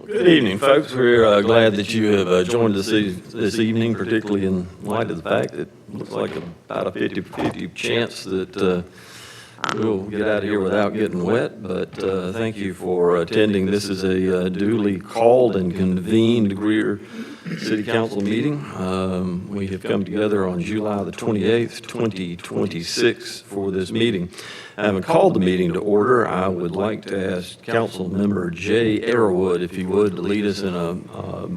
Good evening, folks. We're glad that you have joined us this evening, particularly in light of the fact that it looks like about a 50-50 chance that we'll get out of here without getting wet. But thank you for attending. This is a duly called and convened Greer City Council meeting. We have come together on July the 28th, 2026 for this meeting. Having called the meeting to order, I would like to ask Council Member Jay Arrowood, if he would, to lead us in a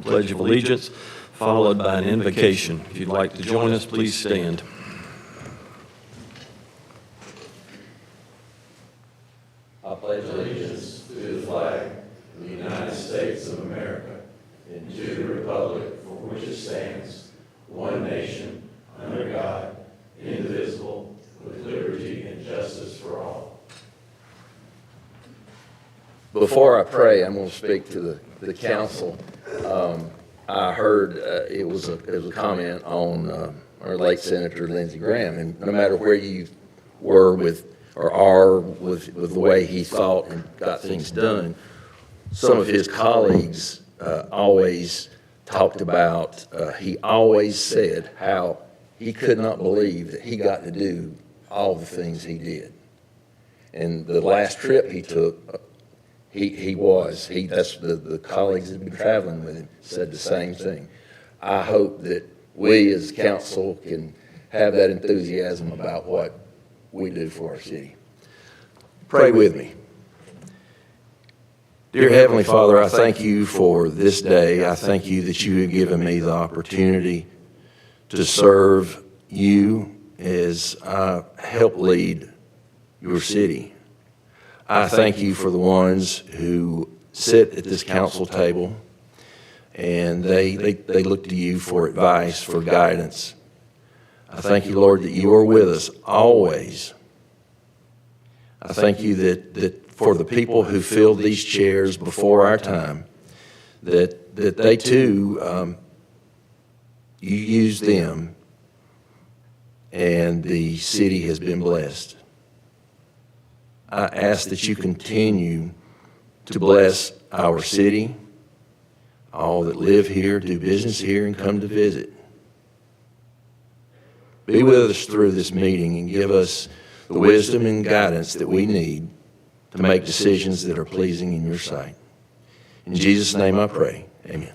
Pledge of Allegiance, followed by an invocation. If you'd like to join us, please stand. I pledge allegiance to the flag of the United States of America and to the republic for which it stands, one nation, under God, indivisible, with liberty and justice for all. Before I pray, I'm going to speak to the council. I heard it was a comment on our late Senator Lindsey Graham, and no matter where you were with or are with the way he thought and got things done, some of his colleagues always talked about, he always said how he could not believe that he got to do all the things he did. And the last trip he took, that's the colleagues that have been traveling with him said the same thing. I hope that we as council can have that enthusiasm about what we do for our city. Pray with me. Dear Heavenly Father, I thank you for this day. I thank you that you have given me the opportunity to serve you as I help lead your city. I thank you for the ones who sit at this council table and they look to you for advice, for guidance. I thank you, Lord, that you are with us always. I thank you that for the people who filled these chairs before our time, that they too, you use them, and the city has been blessed. I ask that you continue to bless our city, all that live here, do business here, and come to visit. Be with us through this meeting and give us the wisdom and guidance that we need to make decisions that are pleasing in your sight. In Jesus' name I pray, amen.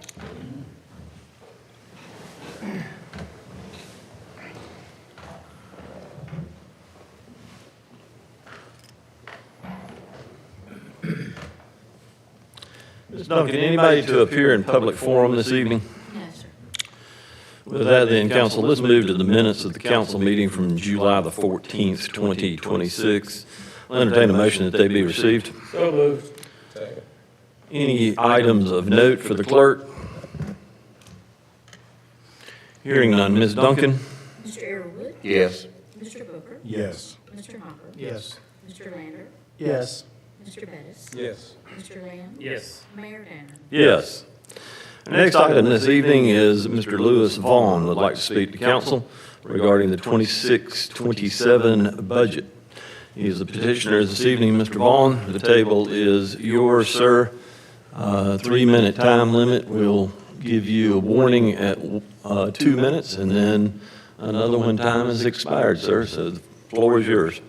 Ms. Duncan, anybody to appear in public forum this evening? No, sir. With that then, council, let's move to the minutes of the council meeting from July the 14th, 2026. I'll entertain a motion that they be received. So moved. Second. Any items of note for the clerk? Hearing none. Ms. Duncan? Mr. Arrowood? Yes. Mr. Booker? Yes. Mr. Hopper? Yes. Mr. Lander? Yes. Mr. Bettis? Yes. Mr. Lamb? Yes. Mayor Danner? Yes. The next item this evening is Mr. Lewis Vaughn would like to speak to council regarding the 26-27 budget. He is the petitioner this evening. Mr. Vaughn, the table is yours, sir. 3-minute time limit. We'll give you a warning at 2 minutes, and then another one time has expired, sir. So the floor is yours.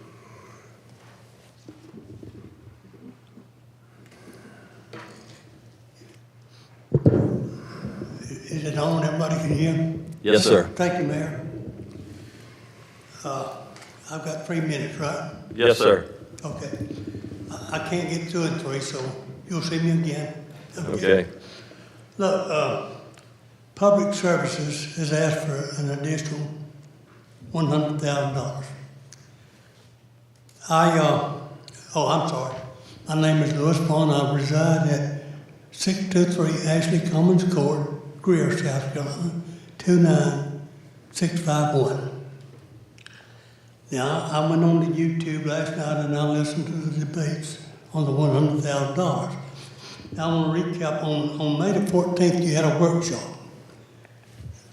Is it on? Everybody can hear? Yes, sir. Thank you, Mayor. I've got 3 minutes, right? Yes, sir. Okay. I can't get 2 and 3, so you'll see me again. Okay. Look, Public Services has asked for an additional $100,000. I'm sorry. My name is Lewis Vaughn. I reside at 623 Ashley Commons Court, Greer, South Carolina, 29651. Now, I went on to YouTube last night and I listened to the debates on the $100,000. Now, I want to recap. On May the 14th, you had a workshop,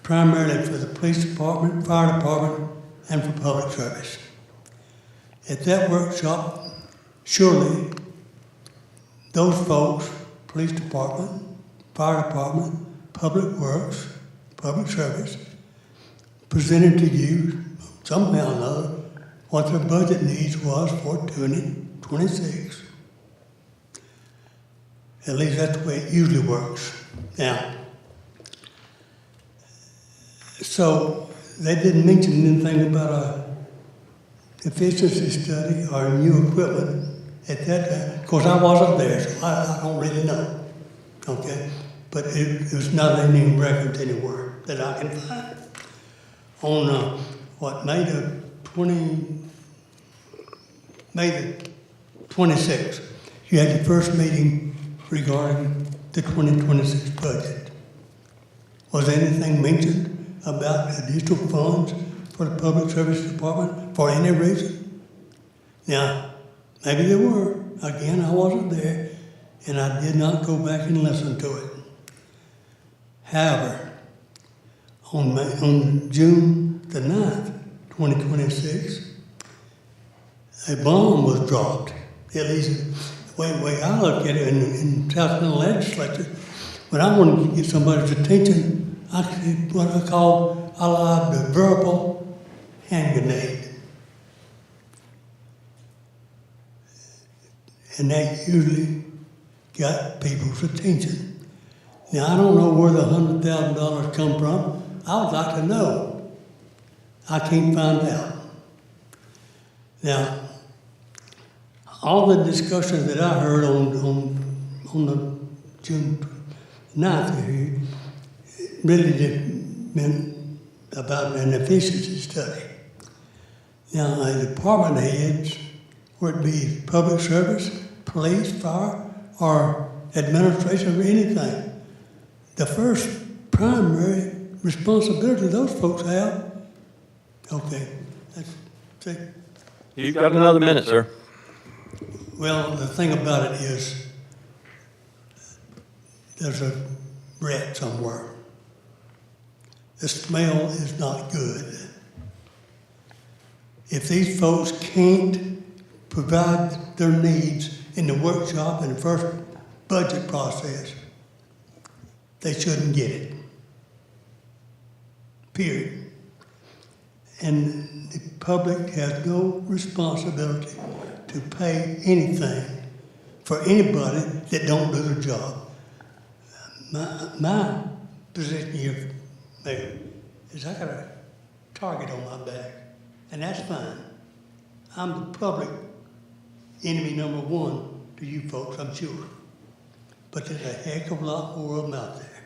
primarily for the police department, fire department, and for public service. At that workshop, surely those folks, police department, fire department, public works, public service, presented to you somehow or another what their budget needs was for 2026. At least that's the way it usually works. Now, so they didn't mention anything about a efficiency study or new equipment at that time. Of course, I wasn't there, so I don't really know. Okay? But it was not in any records anywhere that I can find. On May the 26th, you had your first meeting regarding the 2026 budget. Was anything mentioned about additional funds for the Public Service Department for any reason? Now, maybe there were. Again, I wasn't there, and I did not go back and listen to it. However, on June the 9th, 2026, a bomb was dropped. At least the way I look at it in South Carolina legislature, when I wanted to get somebody's attention, I did what I call the verbal hand grenade. And that usually got people's attention. Now, I don't know where the $100,000 come from. I would like to know. I can't find out. Now, all the discussions that I heard on the June 9th here really did meant about an efficiency study. Now, the department heads, whether it be public service, police, fire, or administration or anything, the first primary responsibility those folks have. Okay, that's it. You've got another minute, sir. Well, the thing about it is, there's a rat somewhere. The smell is not good. If these folks can't provide their needs in the workshop in the first budget process, they shouldn't get it. Period. And the public has no responsibility to pay anything for anybody that don't do their job. My position here, Mayor, is I got a target on my back, and that's fine. I'm the public enemy number one to you folks, I'm sure. But there's a heck of a lot more of them out there.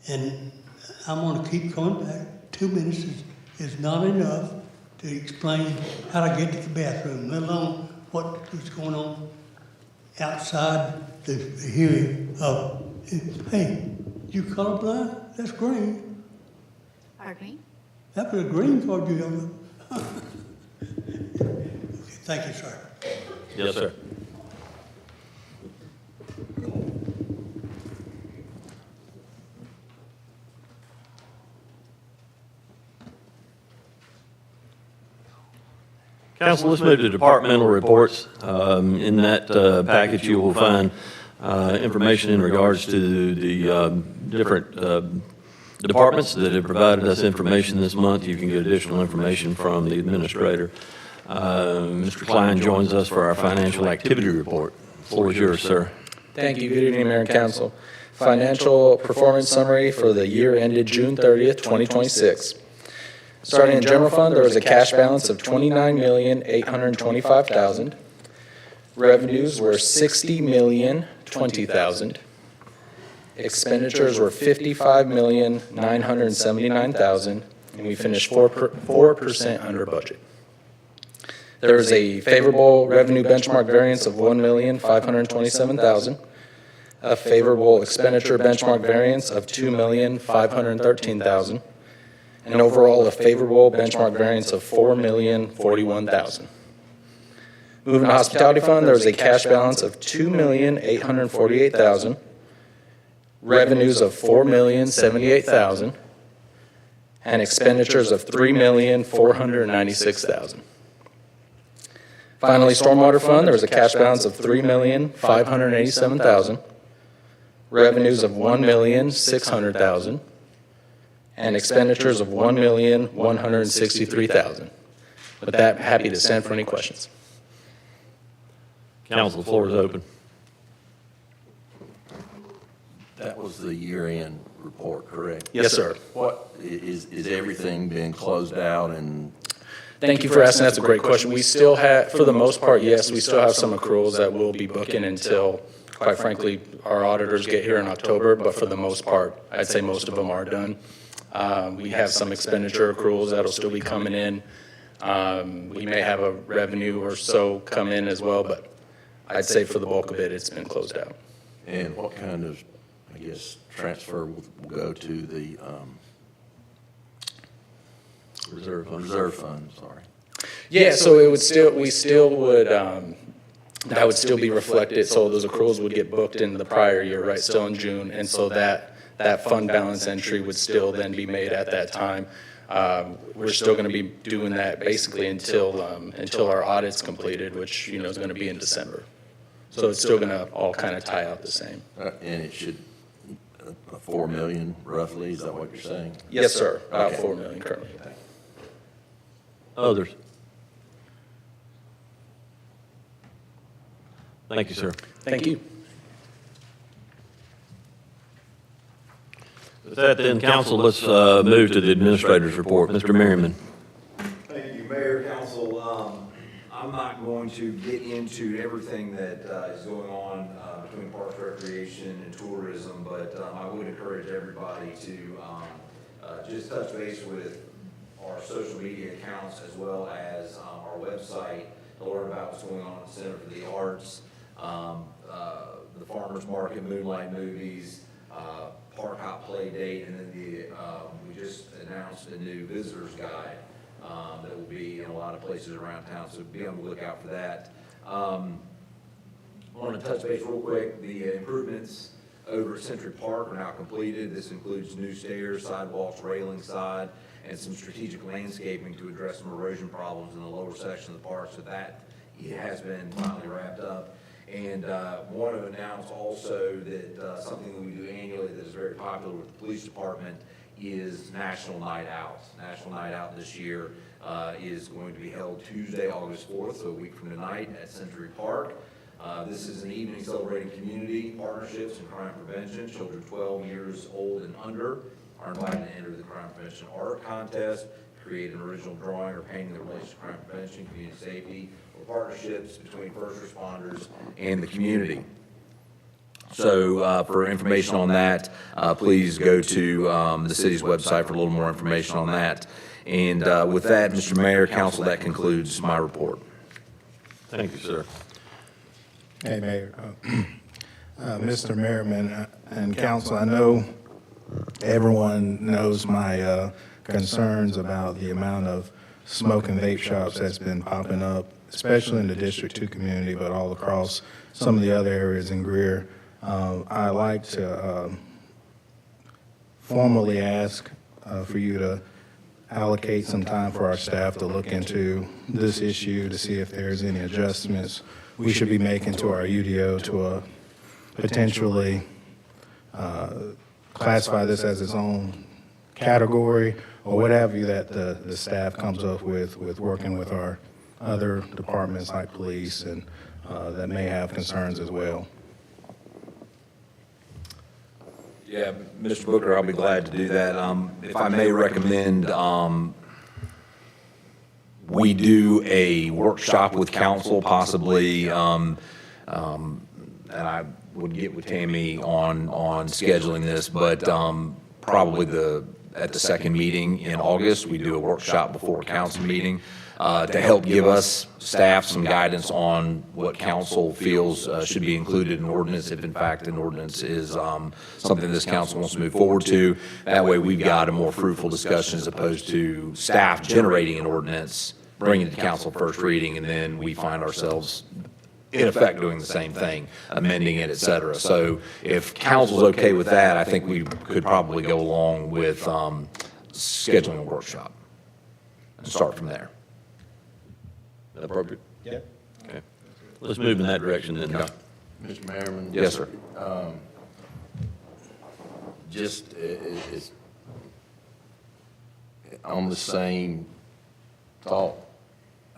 And I'm gonna keep coming back. 2 minutes is not enough to explain how to get to the bathroom, let alone what is going on outside the hearing of, hey, you colorblind? That's green. Pardon me? That was a green card you got. Okay, thank you, sir. Yes, sir. Council, let's move to departmental reports. In that package, you will find information in regards to the different departments that have provided us information this month. You can get additional information from the administrator. Mr. Klein joins us for our financial activity report. The floor is yours, sir. Thank you. Good evening, Mayor and Council. Financial performance summary for the year ended June 30th, 2026. Starting in general fund, there was a cash balance of $29,825,000. Revenues were $60,020,000. Expenditures were $55,979,000, and we finished 4% under budget. There was a favorable revenue benchmark variance of $1,527,000, a favorable expenditure benchmark variance of $2,513,000, and overall a favorable benchmark variance of $4,041,000. Moving to hospitality fund, there was a cash balance of $2,848,000, revenues of $4,078,000, and expenditures of $3,496,000. Finally, stormwater fund, there was a cash balance of $3,587,000, revenues of $1,600,000 and expenditures of $1,163,000. With that, happy to stand for any questions. Council, the floor is open. That was the year-end report, correct? Yes, sir. What, is everything being closed out and? Thank you for asking. That's a great question. We still have, for the most part, yes, we still have some accruals that we'll be booking until, quite frankly, our auditors get here in October, but for the most part, I'd say most of them are done. We have some expenditure accruals that'll still be coming in. We may have a revenue or so come in as well, but I'd say for the bulk of it, it's been closed out. And what kind of, I guess, transfer will go to the reserve fund, sorry? Yeah, so it would still, we still would, that would still be reflected, so those accruals would get booked in the prior year, right, still in June, and so that fund balance entry would still then be made at that time. We're still gonna be doing that basically until our audit's completed, which, you know, is gonna be in December. So it's still gonna all kind of tie out the same. And it should, 4 million roughly, is that what you're saying? Yes, sir, about Okay. 4 million currently. Others? Thank you, sir. Thank you. With that then, council, let's move to the administrator's report. Mr. Merriman. Thank you, Mayor, Council. I'm not going to get into everything that is going on between Parks, Recreation, and Tourism, but I would encourage everybody to just touch base with our social media accounts as well as our website to learn about what's going on at the Center for the Arts, the Farmers Market, Moonlight Movies, Park Hop Play Date, and then we just announced a new visitors guide that will be in a lot of places around town, so be on the lookout for that. I want to touch base real quick. The improvements over at Century Park are now completed. This includes new stairs, sidewalks, railing side, and some strategic landscaping to address some erosion problems in the lower section of the park, so that has been finally wrapped up. And want to announce also that something that we do annually that is very popular with the police department is National Night Out. National Night Out this year is going to be held Tuesday, August 4th, so a week from tonight at Century Park. This is an evening celebrating community partnerships and crime prevention. Children 12 years old and under are invited to enter the crime prevention art contest, create an original drawing or painting that relates to crime prevention, community safety, or partnerships between first responders and the community. So for information on that, please go to the city's website for a little more information on that. And with that, Mr. Mayor, Council, that concludes my report. Thank you, sir. Hey, Mayor. Mr. Merriman and Council, I know everyone knows my concerns about the amount of smoke and vape shops that's been popping up, especially in the District 2 community, but all across some of the other areas in Greer. I'd like to formally ask for you to allocate some time for our staff to look into this issue to see if there's any adjustments we should be making to our UDO to potentially classify this as its own category or what have you that the staff comes up with working with our other departments like police and that may have concerns as well. Yeah, Mr. Booker, I'll be glad to do that. If I may recommend, we do a workshop with council possibly, and I would get with Tammy on scheduling this, but probably at the second meeting in August, we do a workshop before a council meeting to help give us, staff, some guidance on what council feels should be included in ordinance, if in fact an ordinance is something this council wants to move forward to. That way we've got a more fruitful discussion as opposed to staff generating an ordinance, bringing it to council first reading, and then we find ourselves in effect doing the same thing, amending it, et cetera. So if council's okay with that, I think we could probably go along with scheduling a workshop and start from there. Is that appropriate? Yeah. Okay. Let's move in that direction then. Mr. Merriman? Yes, sir. just, it's on the same thought.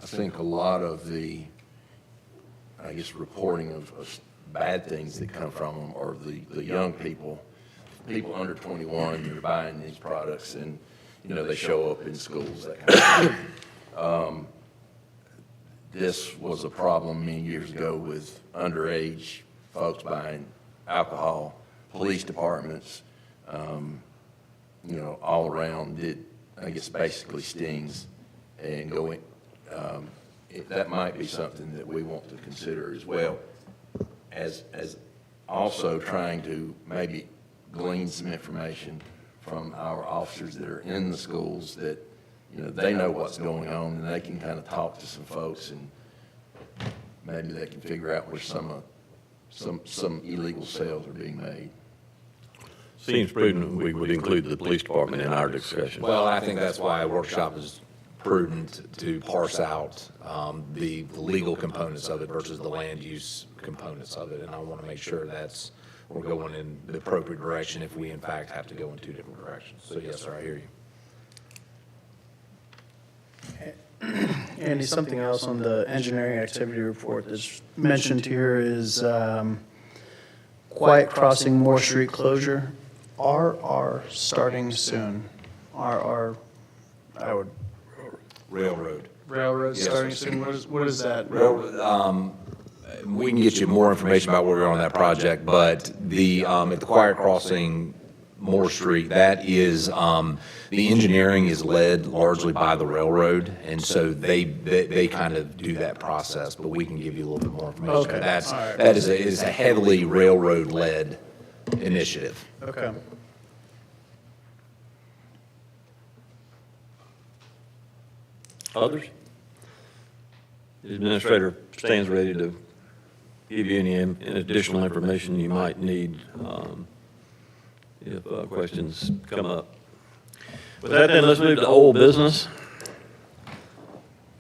I think a lot of the, I guess, reporting of bad things that come from them are the young people under 21 that are buying these products, and, you know, they show up in schools, that kind of thing. This was a problem many years ago with underage folks buying alcohol, police departments, you know, all around. It, I guess, basically stings and going, that might be something that we want to consider as well, as also trying to maybe glean some information from our officers that are in the schools that, you know, they know what's going on, and they can kind of talk to some folks, and maybe they can figure out where some illegal sales are being made. Seems prudent we would include the police department in our discussion. Well, I think that's why a workshop is prudent, to parse out the legal components of it versus the land use components of it. And I want to make sure we're going in the appropriate direction if we in fact have to go in two different directions. So yes, sir, I hear you. Andy, something else on the engineering activity report that's mentioned here is quiet crossing Moore Street closure. RR starting soon. RR, I would, Railroad. railroad Yes, starting sir. soon. What is that? We can get you more information about where we are on that project, but at the quiet crossing Moore Street, that is, the engineering is led largely by the railroad, and so they kind of do that process, but we can give you a little bit more information. Okay. All right. That is a heavily railroad-led initiative. Okay. Others? The administrator stands ready to give you any additional information you might need if questions come up. With that, then, let's move to old business.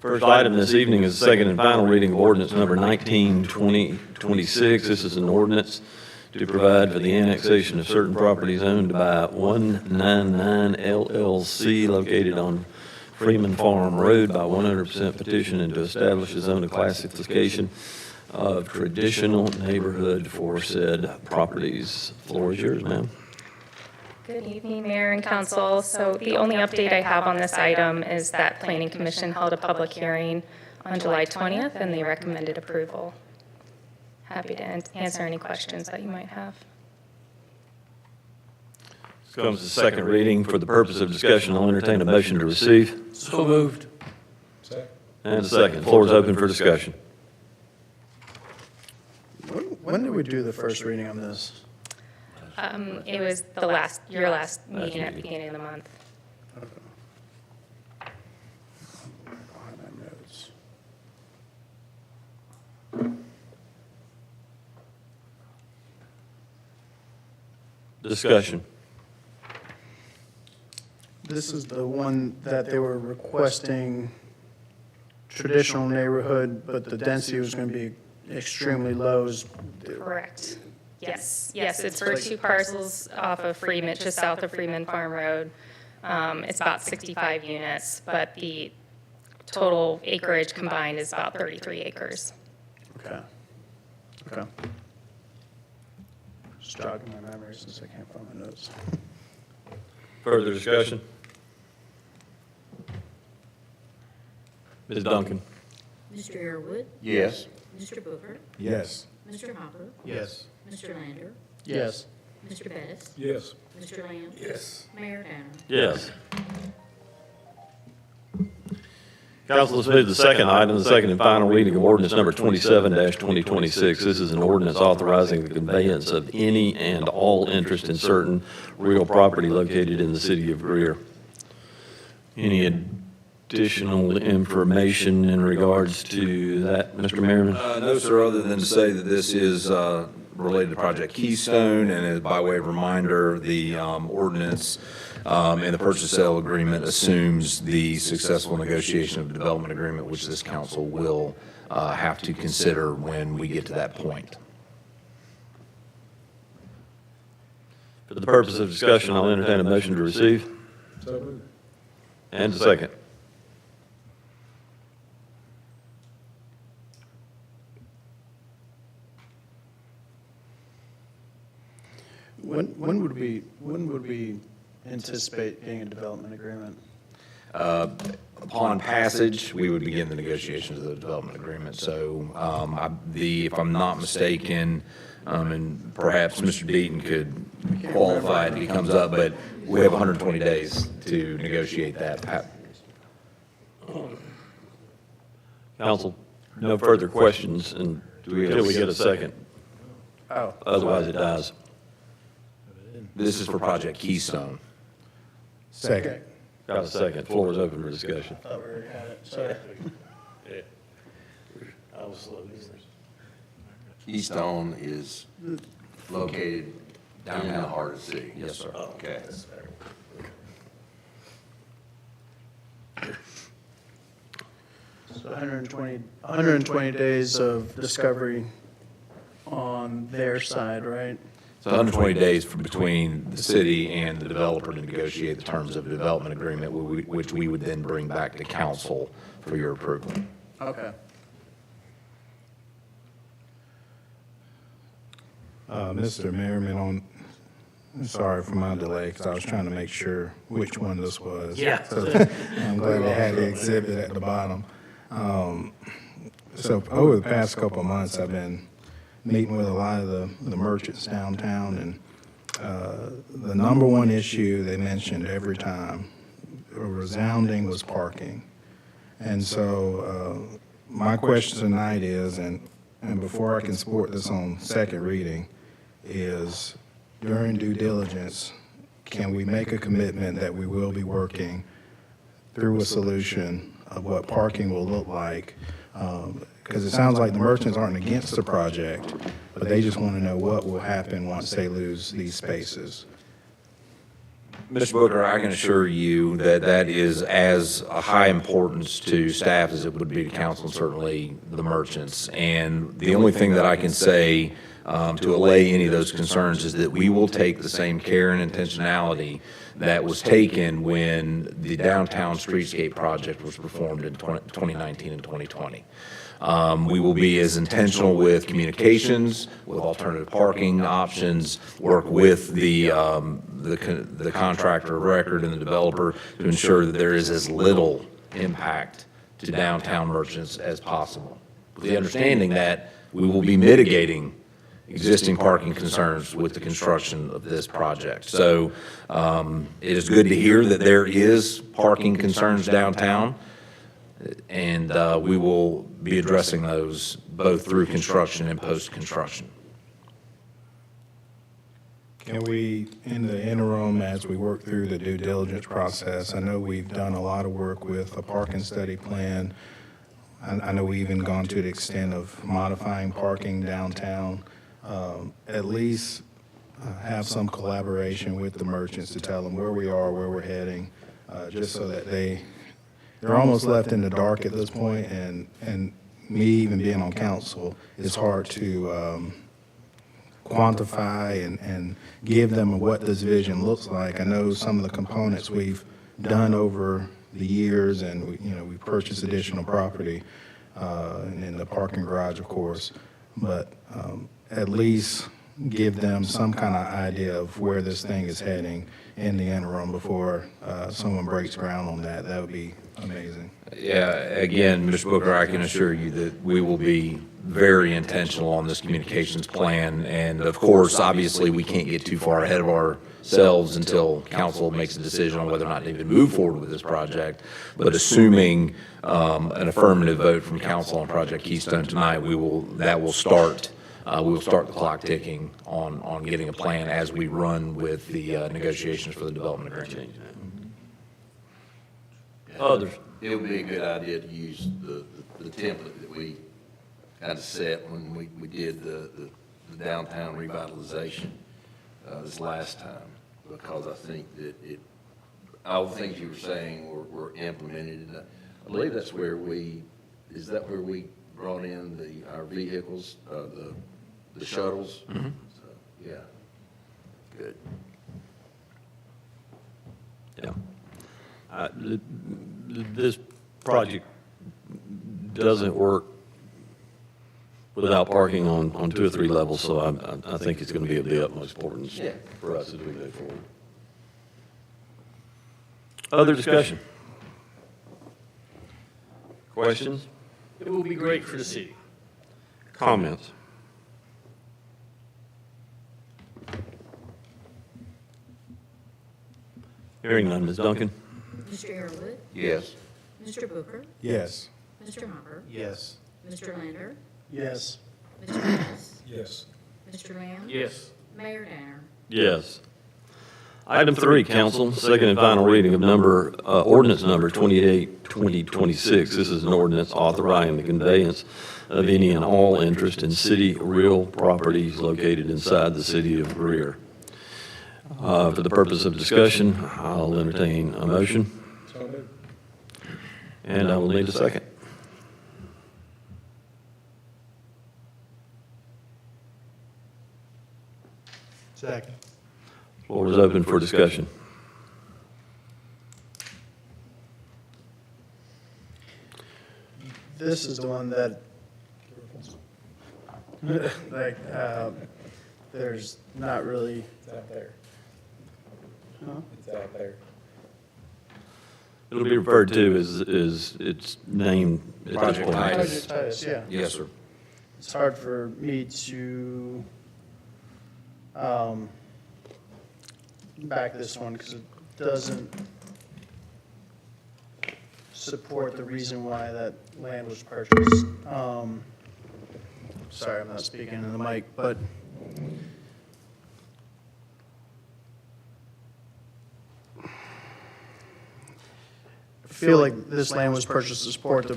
First item this evening is the second and final reading of ordinance number 19-2026. This is an ordinance to provide for the annexation of certain properties owned by 199 LLC located on Freeman Farm Road by 100% petition, and to establish a zone of classification of traditional neighborhood for said properties. Floor is yours, ma'am. Good evening, Mayor and Council. So the only update I have on this item is that Planning Commission held a public hearing on July 20th, and they recommended approval. Happy to answer any questions that you might have. This comes to second reading. For the purpose of discussion, I'll entertain a motion to receive. So moved. And a second. Floor is open for discussion. When did we do the first reading on this? It was your last meeting at the beginning of the month. Behind my notes. Discussion. This is the one that they were requesting traditional neighborhood, but the density was going to be extremely low. Correct. Yes, it's for two parcels off of Freeman, just south of Freeman Farm Road. It's about 65 units, but the total acreage combined is about 33 acres. Okay. Okay. Just jogging my memory since I can't find my notes. Further discussion? Ms. Duncan? Mr. Arrowood, Yes. Mr. Booker, Yes. Mr. Hopper, Yes. Mr. Lander, Yes. Mr. Bettis, Yes. Mr. Lamb, Yes. Mayor Danner. Yes. Council, let's move to the second item, the second and final reading of ordinance number 27-2026. This is an ordinance authorizing the conveyance of any and all interest in certain real property located in the city of Greer. Any additional information in regards to that, Mr. Merriman? No, sir, other than to say that this is related to Project Keystone, and by way of reminder, the ordinance and the purchase sale agreement assumes the successful negotiation of the development agreement, which this council will have to consider when we get to that point. For the purpose of discussion, I'll entertain a motion to receive. And a second. When would we anticipate getting a development agreement? Upon passage, we would begin the negotiations of the development agreement. So if I'm not mistaken, and perhaps Mr. Deaton could qualify it if he comes up, but we have 120 days to negotiate that. Council, no further questions until we get a second. Oh. Otherwise, it dies. This is for Project Keystone. Second. Got a second. Floor is open for discussion. Thought we already had it, sorry. Keystone is located down in the heart of the city. Yes, sir. Okay. So 120 days of discovery on their side, right? So 120 days between the city and the developer to negotiate the terms of a development agreement, which we would then bring back to council for your approval. Okay. Mr. Merriman, sorry for my delay, because I was trying to make sure which one this was. Yeah. So I'm glad they had the exhibit at the bottom. So over the past couple of months, I've been meeting with a lot of the merchants downtown, and the number one issue they mentioned every time, resounding, was parking. And so my question tonight is, and before I can support this on second reading, is during due diligence, can we make a commitment that we will be working through a solution of what parking will look like? Because it sounds like the merchants aren't against the project, but they just want to know what will happen once they lose these spaces. Mr. Booker, I can assure you that that is as a high importance to staff as it would be to council, and certainly the merchants. And the only thing that I can say to allay any of those concerns is that we will take the same care and intentionality that was taken when the downtown streetscape project was performed in 2019 and 2020. We will be as intentional with communications, with alternative parking options, work with the contractor of record and the developer to ensure that there is as little impact to downtown merchants as possible. With the understanding that we will be mitigating existing parking concerns with the construction of this project. So it is good to hear that there is parking concerns downtown, and we will be addressing those both through construction and post-construction. Can we, in the interim, as we work through the due diligence process, I know we've done a lot of work with a parking study plan. I know we've even gone to the extent of modifying parking downtown. At least have some collaboration with the merchants to tell them where we are, where we're heading, just so that they're almost left in the dark at this point, and me even being on council, it's hard to quantify and give them what this vision looks like. I know some of the components we've done over the years, and we purchased additional property, and in the parking garage, of course, but at least give them some kind of idea of where this thing is heading in the interim before someone breaks ground on that. That would be amazing. Yeah, again, Mr. Booker, I can assure you that we will be very intentional on this communications plan. And of course, obviously, we can't get too far ahead of ourselves until council makes a decision on whether or not to even move forward with this project. But assuming an affirmative vote from council on Project Keystone tonight, that will start. We will start the clock ticking on getting a plan as we run with the negotiations for the development agreement. Others? It would be a good idea to use the template that we kind of set when we did the downtown revitalization this last time, because I think that all the things you were saying were implemented. And I believe that's where is that where we brought in our vehicles, the shuttles? Mm-hmm. So, yeah, good. This project doesn't work without parking on 2 or 3 levels, so I think it's going to be of the utmost importance for us as we move forward. Other discussion? Questions? It will be great for the city. Comments? Hearing none, Ms. Duncan? Mr. Arrowood, Yes. Mr. Booker, Yes. Mr. Hopper, Yes. Mr. Lander, Yes. Mr. Pettis, Yes. Mr. Lamb, Yes. Mayor Danner. Yes. Item 3, council, second and final reading of ordinance number 28, 2026. This is an ordinance authorizing the conveyance of any and all interest in city real properties located inside the city of Greer. For the purpose of discussion, I'll entertain a motion, So moved. and I will need a second. Second. Floor is open for discussion. This is the one that, like, there's not really, It's out there. huh? It's out there. It'll be referred to as its name at this Project point. Titus. Project Titus, yeah. Yes, sir. It's hard for me to back this one because it doesn't support the reason why that land was purchased. Sorry, I'm not speaking in the mic, but I feel like this land was purchased to support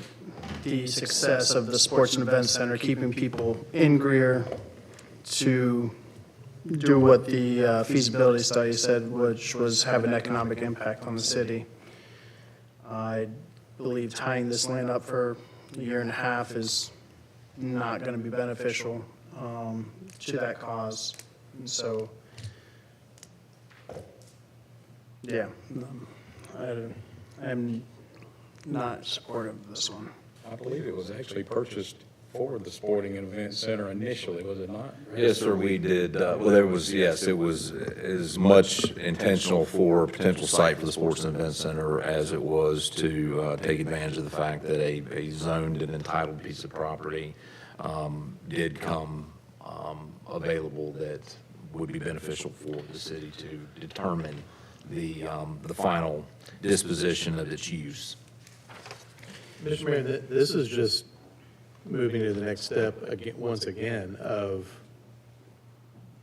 the success of the Sports and Events Center, keeping people in Greer to do what the feasibility study said, which was have an economic impact on the city. I believe tying this land up for a year and a half is not going to be beneficial to that cause. And so, yeah, I'm not supportive of this one. I believe it was actually purchased for the Sporting and Event Center initially, was it not? Yes, sir, we did. Well, there was, yes, it was as much intentional for a potential site for the Sports and Event Center as it was to take advantage of the fact that a zoned and entitled piece of property did come available that would be beneficial for the city to determine the final disposition of its use. Mr. Mayor, this is just moving to the next step, once again, of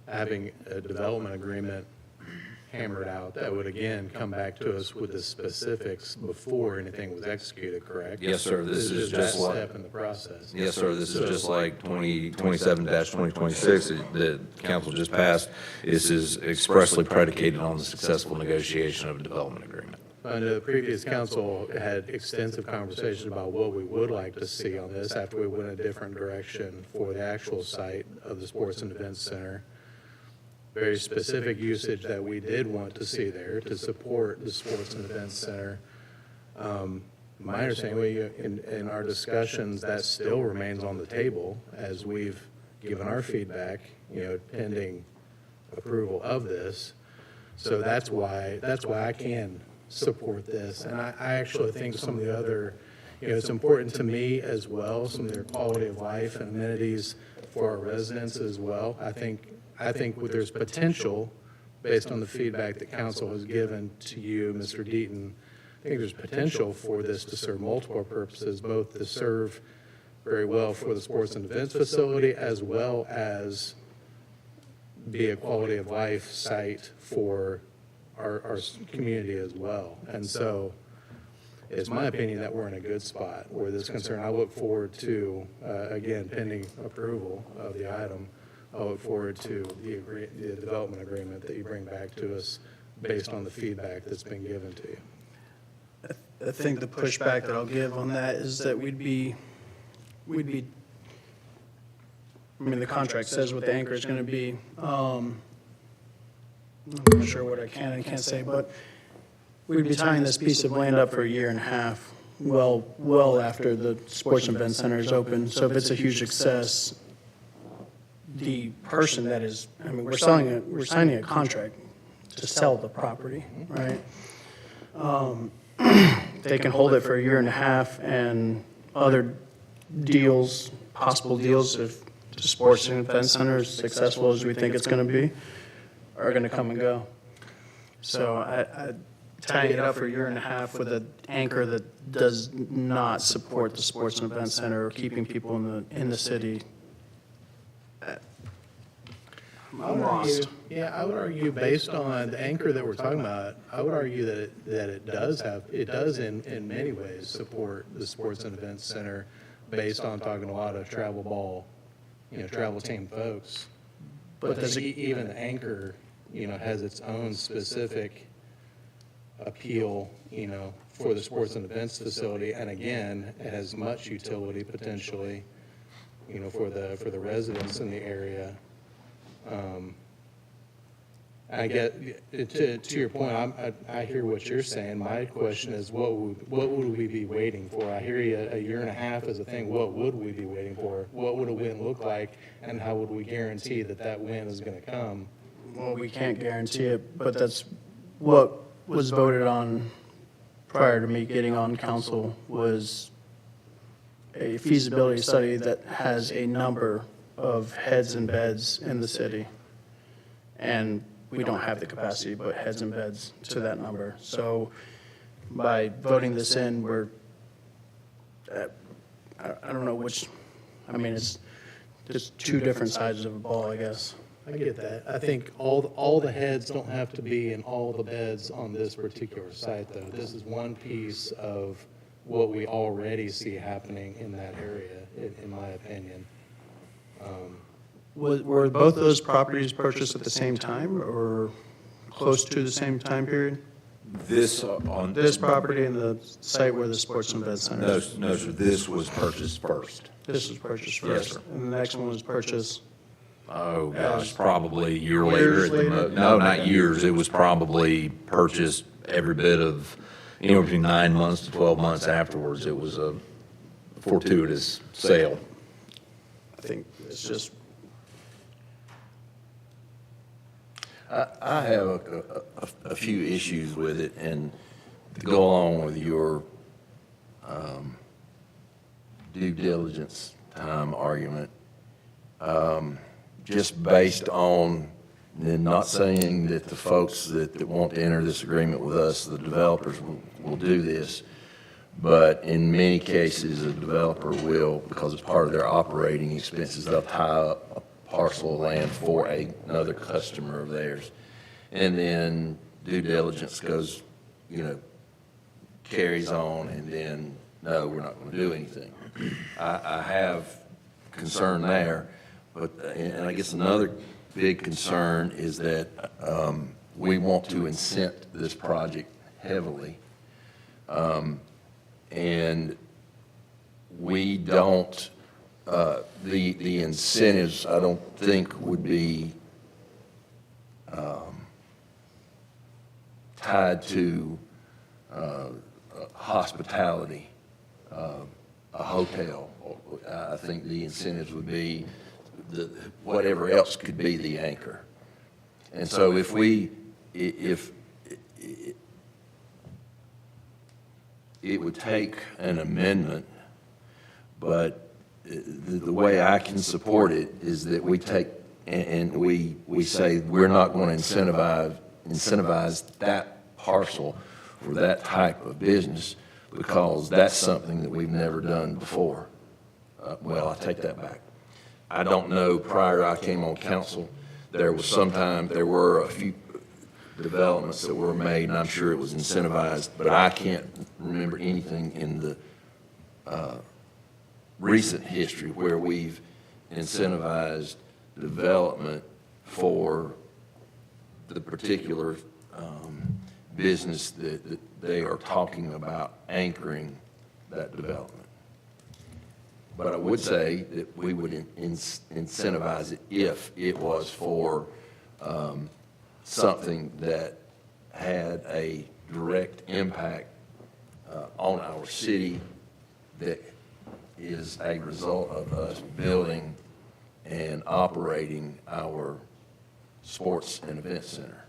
having a development agreement hammered out that would again come back to us with the specifics before anything was executed, correct? Yes, sir. This is that just like. step in the process. Yes, sir, this is just like 2027-2026 that council just passed. This is expressly predicated on the successful negotiation of a development agreement. The previous council had extensive conversations about what we would like to see on this after we went a different direction for the actual site of the Sports and Events Center. Very specific usage that we did want to see there to support the Sports and Events Center. My understanding, in our discussions, that still remains on the table as we've given our feedback, pending approval of this. So that's why I can support this. And I actually think some of the other, it's important to me as well, some of their quality of life and amenities for our residents as well. I think there's potential, based on the feedback that council has given to you, Mr. Deaton, I think there's potential for this to serve multiple purposes, both to serve very well for the sports and events facility as well as be a quality of life site for our community as well. And so it's my opinion that we're in a good spot where this is concerned. I look forward to, again, pending approval of the item, I look forward to the development agreement that you bring back to us based on the feedback that's been given to you. I think the pushback that I'll give on that is that we'd be, I mean, the contract says what the anchor is going to be. I'm not sure what I can and can't say, but we'd be tying this piece of land up for a year and a half, well after the Sports and Event Center is open. So if it's a huge success, the person that is, I mean, we're signing a contract to sell the property, right? They can hold it for a year and a half, and other deals, possible deals, if the Sports and Event Center is successful as we think it's going to be, are going to come and go. So tying it up for a year and a half with an anchor that does not support the Sports and Event Center or keeping people in the city, I'm lost. Yeah, I would argue, based on the anchor that we're talking about, I would argue that it does in many ways support the Sports and Events Center, based on talking to a lot of travel ball, travel team folks. But even the anchor, has its own specific appeal, for the sports and events facility. And again, it has much utility potentially, for the residents in the area. I get, to your point, I hear what you're saying. My question is, what would we be waiting for? I hear you, a year and a half is a thing. What would we be waiting for? What would a win look like, and how would we guarantee that win is going to come? Well, we can't guarantee it, but that's what was voted on prior to me getting on council, was a feasibility study that has a number of heads and beds in the city. And we don't have the capacity to put heads and beds to that number. So by voting this in, we're, I don't know which, I mean, it's just two different sides of a ball, I guess. I get that. I think all the heads don't have to be in all the beds on this particular site, though. This is one piece of what we already see happening in that area, in my opinion. Were both those properties purchased at the same time or close to the same time period? This This property and the site where the Sports and Event Center is? No, sir, this was purchased first. This was purchased Yes, first? sir. And the next one was purchased? Oh, gosh, probably a year Years later. later? No, not years. It was probably purchased every bit of, between 9 months to 12 months afterwards. It was a fortuitous sale. I think it's just, I have a few issues with it, and to go along with your due diligence time argument, just based on, and not saying that the folks that want to enter this agreement with us, the developers, will do this, but in many cases, a developer will, because it's part of their operating expenses, they'll tie up a parcel of land for another customer of theirs. And then due diligence goes, carries on, and then, no, we're not going to do anything. I have concern there, but, and I guess another big concern is that we want to incent this project heavily. And we don't, the incentives, I don't think would be tied to hospitality, a hotel. I think the incentives would be whatever else could be the anchor. And so if it would take an amendment, but the way I can support it is that we take and we say we're not going to incentivize that parcel for that type of business, because that's something that we've never done before. Well, I take that back. I don't know, prior I came on council, there were a few developments that were made, and I'm sure it was incentivized, but I can't remember anything in the recent history where we've incentivized development for the particular business that they are talking about anchoring that development. But I would say that we would incentivize it if it was for something that had a direct impact on our city that is a result of us building and operating our sports and event center.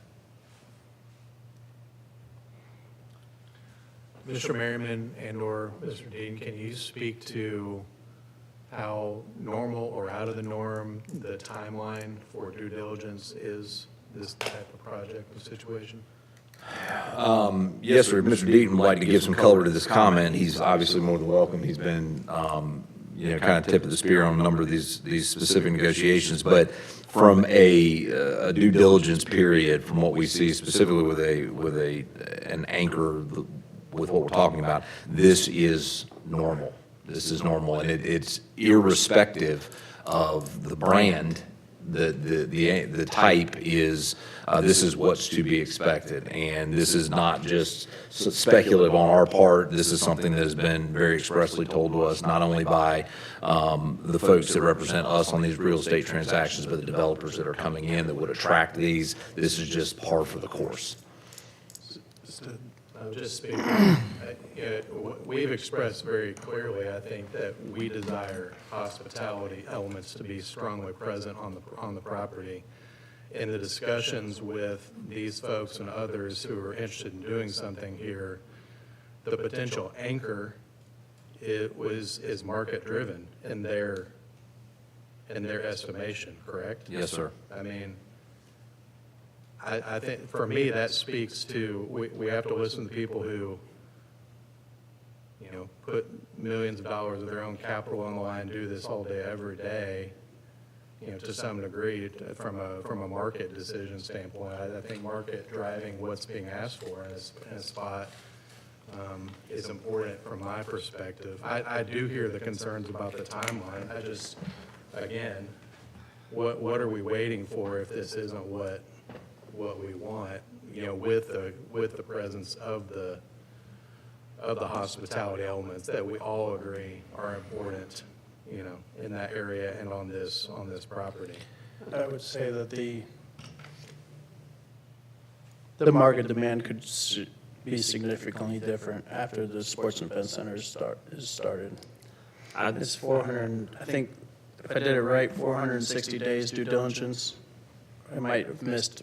Mr. Merriman and/or Mr. Dean, can you speak to how normal or out of the norm the timeline for due diligence is this type of project or situation? Yes, sir. If Mr. Deaton would like to give some color to this comment, he's obviously more than welcome. He's been, kind of tip of the spear on a number of these specific negotiations. But from a due diligence period, from what we see specifically with an anchor with what we're talking about, this is normal. This is normal, and it's irrespective of the brand. The type is, this is what's to be expected, and this is not just speculative on our part. This is something that has been very expressly told to us, not only by the folks that represent us on these real estate transactions, but the developers that are coming in that would attract these. This is just par for the course. Just speaking, we've expressed very clearly, I think, that we desire hospitality elements to be strongly present on the property. In the discussions with these folks and others who are interested in doing something here, the potential anchor is market-driven in their estimation, correct? Yes, sir. I mean, I think, for me, that speaks to, we have to listen to people who, put millions of dollars of their own capital on the line, do this all day, every day, to some degree, from a market decision standpoint. I think market driving what's being asked for in a spot is important from my perspective. I do hear the concerns about the timeline. I just, again, what are we waiting for if this isn't what we want, with the presence of the hospitality elements that we all agree are important, in that area and on this property. I would say that the market demand could be significantly different after the sports and event center is started. It's 400, I think, if I did it right, 460 days due diligence. I might have missed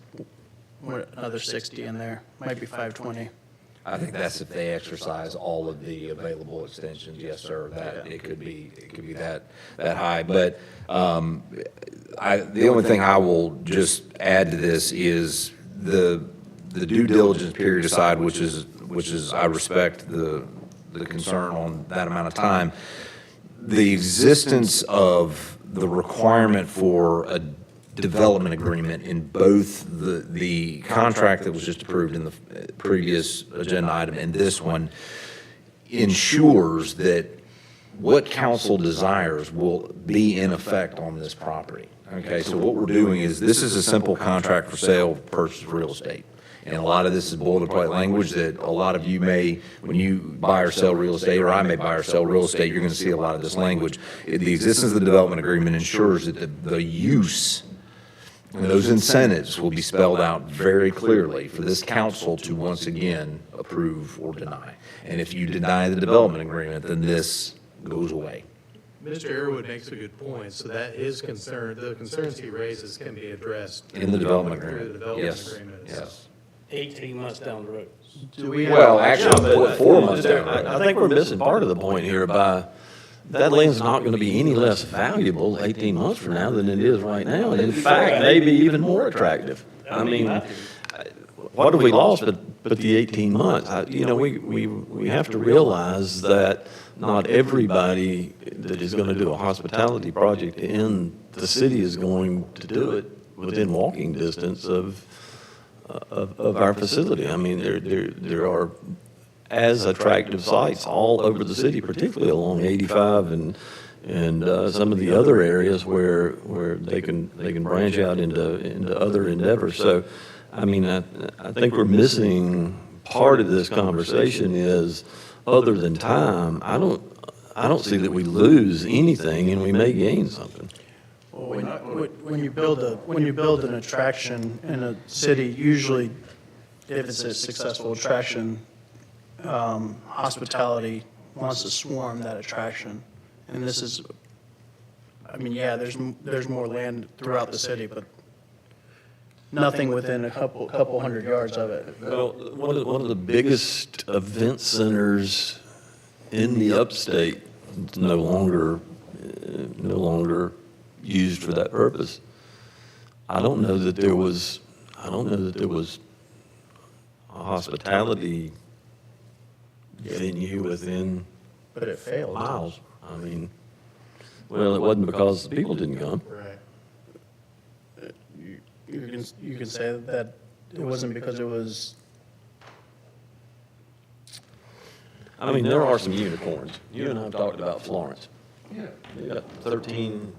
another 60 in there, might be 520. I think that's if they exercise all of the available extensions, yes, sir, that it could be that high. But the only thing I will just add to this is the due diligence period aside, which is I respect the concern on that amount of time. The existence of the requirement for a development agreement in both the contract that was just approved in the previous agenda item and this one ensures that what council desires will be in effect on this property. Okay, so what we're doing is, this is a simple contract for sale, purchase of real estate. And a lot of this is boilerplate language that a lot of you may, when you buy or sell real estate, or I may buy or sell real estate, you're going to see a lot of this language. The existence of the development agreement ensures that the use and those incentives will be spelled out very clearly for this council to once again approve or deny. And if you deny the development agreement, then this goes away. Mr. Airwood makes a good point, so that his concern, the concerns he raises can be addressed In the development through the agreement. development Yes, agreement. yes. 18 months down the road. Do we Well, have, actually, but 4 months down. I think we're missing part of the point here by, that land's not going to be any less valuable 18 months from now than it is right now. And in fact, maybe even more attractive. I mean, what have we lost but the 18 months? We have to realize that not everybody that is going to do a hospitality project in the city is going to do it within walking distance of our facility. I mean, there are as attractive sites all over the city, particularly along 85 and some of the other areas where they can branch out into other endeavors. So, I mean, I think we're missing part of this conversation is, other than time, I don't see that we lose anything and we may gain something. when you build an attraction in a city, usually if it's a successful attraction, hospitality wants to swarm that attraction. And this is, I mean, yeah, there's more land throughout the city, but nothing within a couple hundred yards of it. Well, one of the biggest event centers in the upstate is no longer used for that purpose. I don't know that there was a hospitality venue within But it failed. miles. I mean, well, it wasn't because the people didn't come. Right. You can say that it wasn't because it was, I mean, there are some unicorns. You and I have talked about Florence. Yeah. They got 13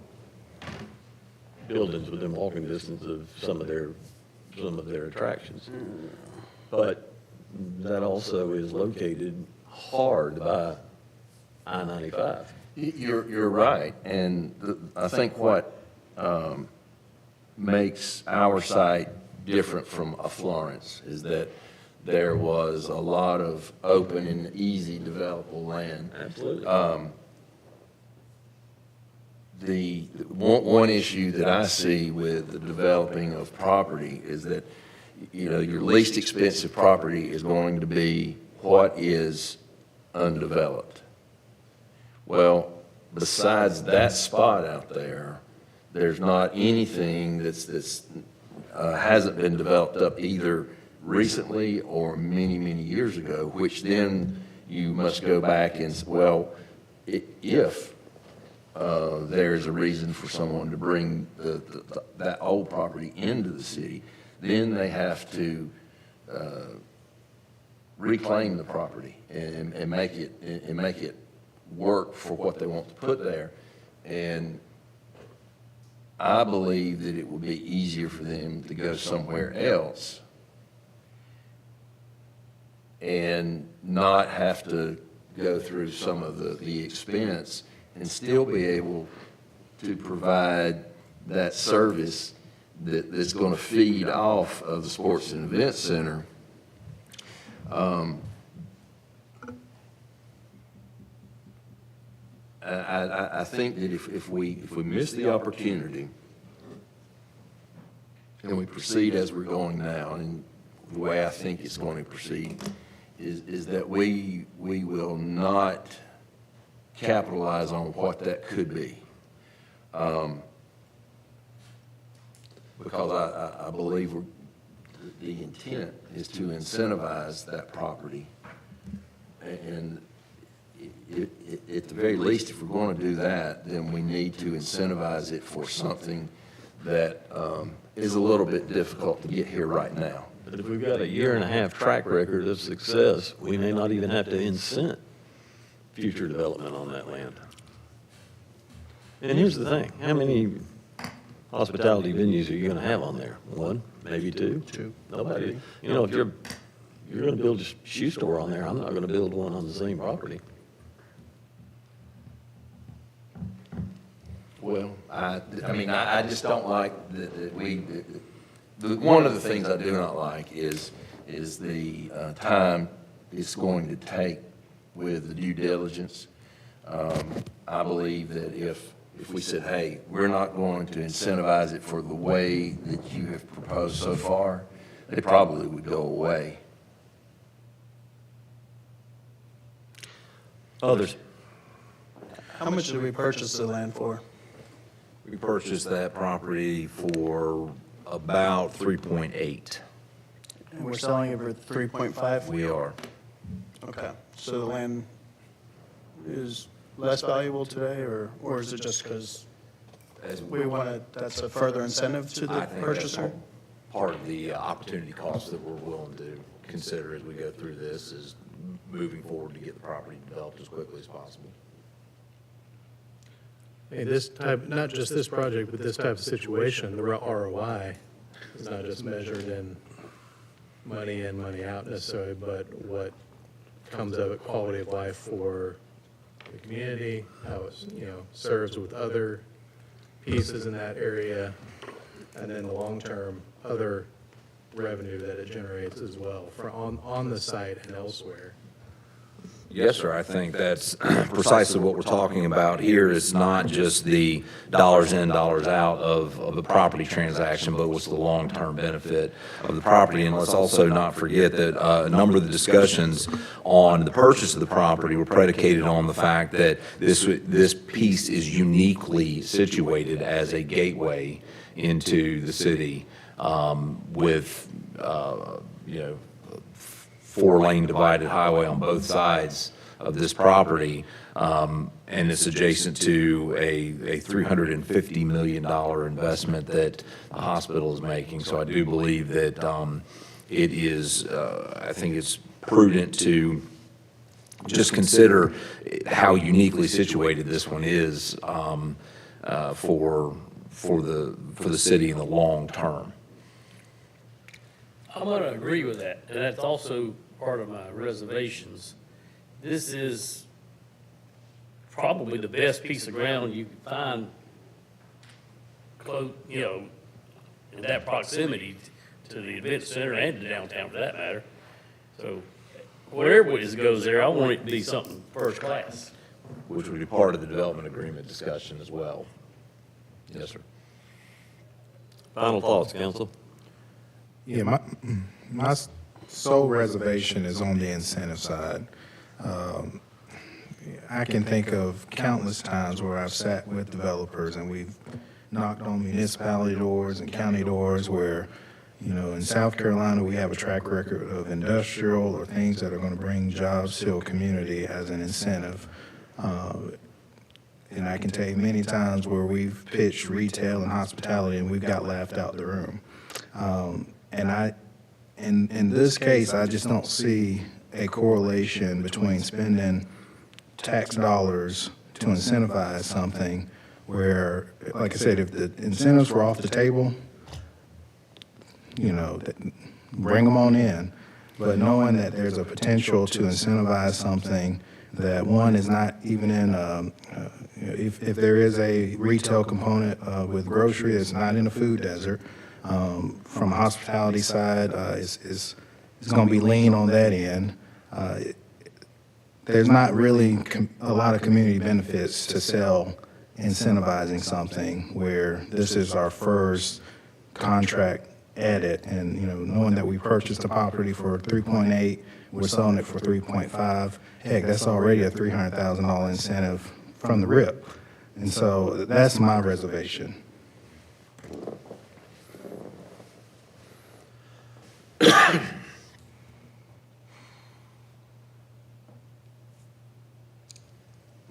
buildings within walking distance of some of their attractions. But that also is located hard by I-95. You're right, and I think what makes our site different from a Florence is that there was a lot of open and easy developable land. Absolutely. The one issue that I see with the developing of property is that, you know, your least expensive property is going to be what is undeveloped. Well, besides that spot out there, there's not anything that's hasn't been developed up either recently or many, many years ago, which then you must go back and, well, if there's a reason for someone to bring that old property into the city, then they have to reclaim the property and make it work for what they want to put there. And I believe that it would be easier for them to go somewhere else and not have to go through some of the expense and still be able to provide that service that's going to feed off of the Sports and Event Center. I think that if we miss the opportunity and we proceed as we're going now, and the way I think it's going to proceed, is that we will not capitalize on what that could be. Because I believe the intent is to incentivize that property. And at the very least, if we're going to do that, then we need to incentivize it for something that is a little bit difficult to get here right now. But if we've got a 1.5-year track record of success, we may not even have to incent future development on that land. And here's the thing, how many hospitality venues are you gonna have on there? One, maybe two? Two. Nobody. You know, if you're gonna build a shoe store on there, I'm not gonna build one on the same property. Well, I mean, I just don't like one of the things I do not like is the time it's going to take with the due diligence. I believe that if we said, hey, we're not going to incentivize it for the way that you have proposed so far, they probably would go away. Others? how much did we purchase the land for? We purchased that property for about 3.8. And we're selling it for 3.5? We are. Okay, so the land is less valuable today, or is it just because As we want to, that's a further incentive to I the think that's purchaser? part of the opportunity cost that we're willing to consider as we go through this is moving forward to get the property developed as quickly as possible. Hey, this type, not just this project, but this type of situation, the ROI is not just measured in money in, money out necessarily, but what comes of it, quality of life for the community, how it, serves with other pieces in that area, and then the long-term, other revenue that it generates as well on the site and elsewhere. Yes, sir. I think that's precisely what we're talking about here. It's not just the dollars in, dollars out of the property transaction, but what's the long-term benefit of the property. And let's also not forget that a number of the discussions on the purchase of the property were predicated on the fact that this piece is uniquely situated as a gateway into the city with, you know, four-lane divided highway on both sides of this property, and it's adjacent to a $350 million investment that the hospital is making. So I do believe that it is, I think it's prudent to just consider how uniquely situated this one is for the city in the long term. I'm gonna agree with that, and that's also part of my reservations. This is probably the best piece of ground you can find close, you know, in that proximity to the event center and to downtown for that matter. So whatever it goes there, I want it to be something first class. Which would be part of the development agreement discussion as well. Yes, sir. Final thoughts, council? Yeah, my sole reservation is on the incentive side. I can think of countless times where I've sat with developers and we've knocked on municipality doors and county doors where, you know, in South Carolina, we have a track record of industrial or things that are going to bring jobs to a community as an incentive. And I can tell you many times where we've pitched retail and hospitality and we've got laughed out the room. In this case, I just don't see a correlation between spending tax dollars to incentivize something where, like I said, if the incentives were off the table, you know, bring them on in. But knowing that there's a potential to incentivize something that one is not even in, if there is a retail component with grocery, it's not in a food desert. From a hospitality side, it's going to be lean on that end. There's not really a lot of community benefits to sell incentivizing something where this is our first contract at it. And, you know, knowing that we purchased the property for 3.8, we're selling it for 3.5. Heck, that's already a $300,000 incentive from the rip. And so that's my reservation.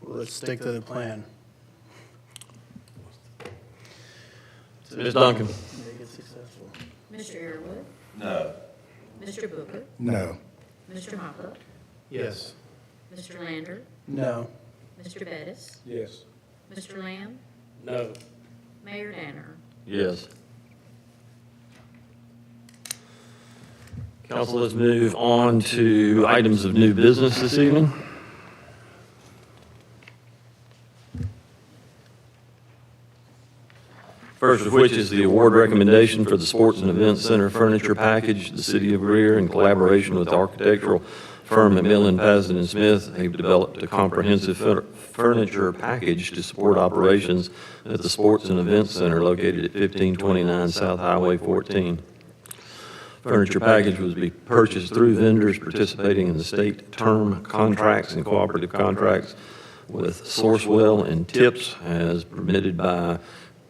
Let's stick to the plan. Ms. Duncan? Make it successful. Mr. Airwood, No. Mr. Booker, No. Mr. Hopper, Yes. Mr. Lander, No. Mr. Bettis, Yes. Mr. Lamb, No. Mayor Danner. Yes. Council, let's move on to items of new business this evening. First of which is the award recommendation for the Sports and Events Center Furniture Package. The City of Greer, in collaboration with architectural firm McMillan, Pazin & Smith, have developed a comprehensive furniture package to support operations at the Sports and Events Center located at 1529 South Highway 14. Furniture package was to be purchased through vendors participating in the state term contracts and cooperative contracts with Sourcewell and Tips as permitted by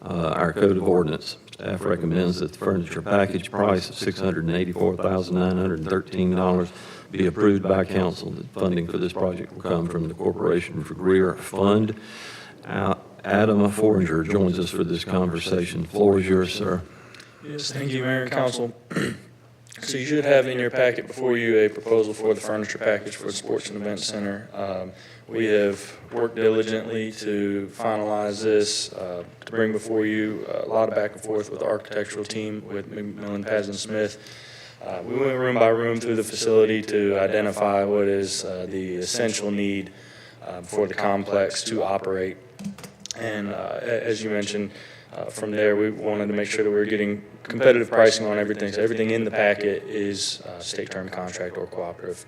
our Code of Ordinance. Staff recommends that the furniture package price of $684,913 be approved by council. The funding for this project will come from the Corporation for Greer Fund. Adam Foringer joins us for this conversation. The floor is yours, sir. Yes, thank you, Mayor and Council. So you should have in your packet before you a proposal for the furniture package for the Sports and Events Center. We have worked diligently to finalize this, to bring before you a lot of back and forth with the architectural team with McMillan, Pazin & Smith. We went room by room through the facility to identify what is the essential need for the complex to operate. And as you mentioned, From there, we wanted to make sure that we were getting competitive pricing on everything. So everything in the packet is state term contract or cooperative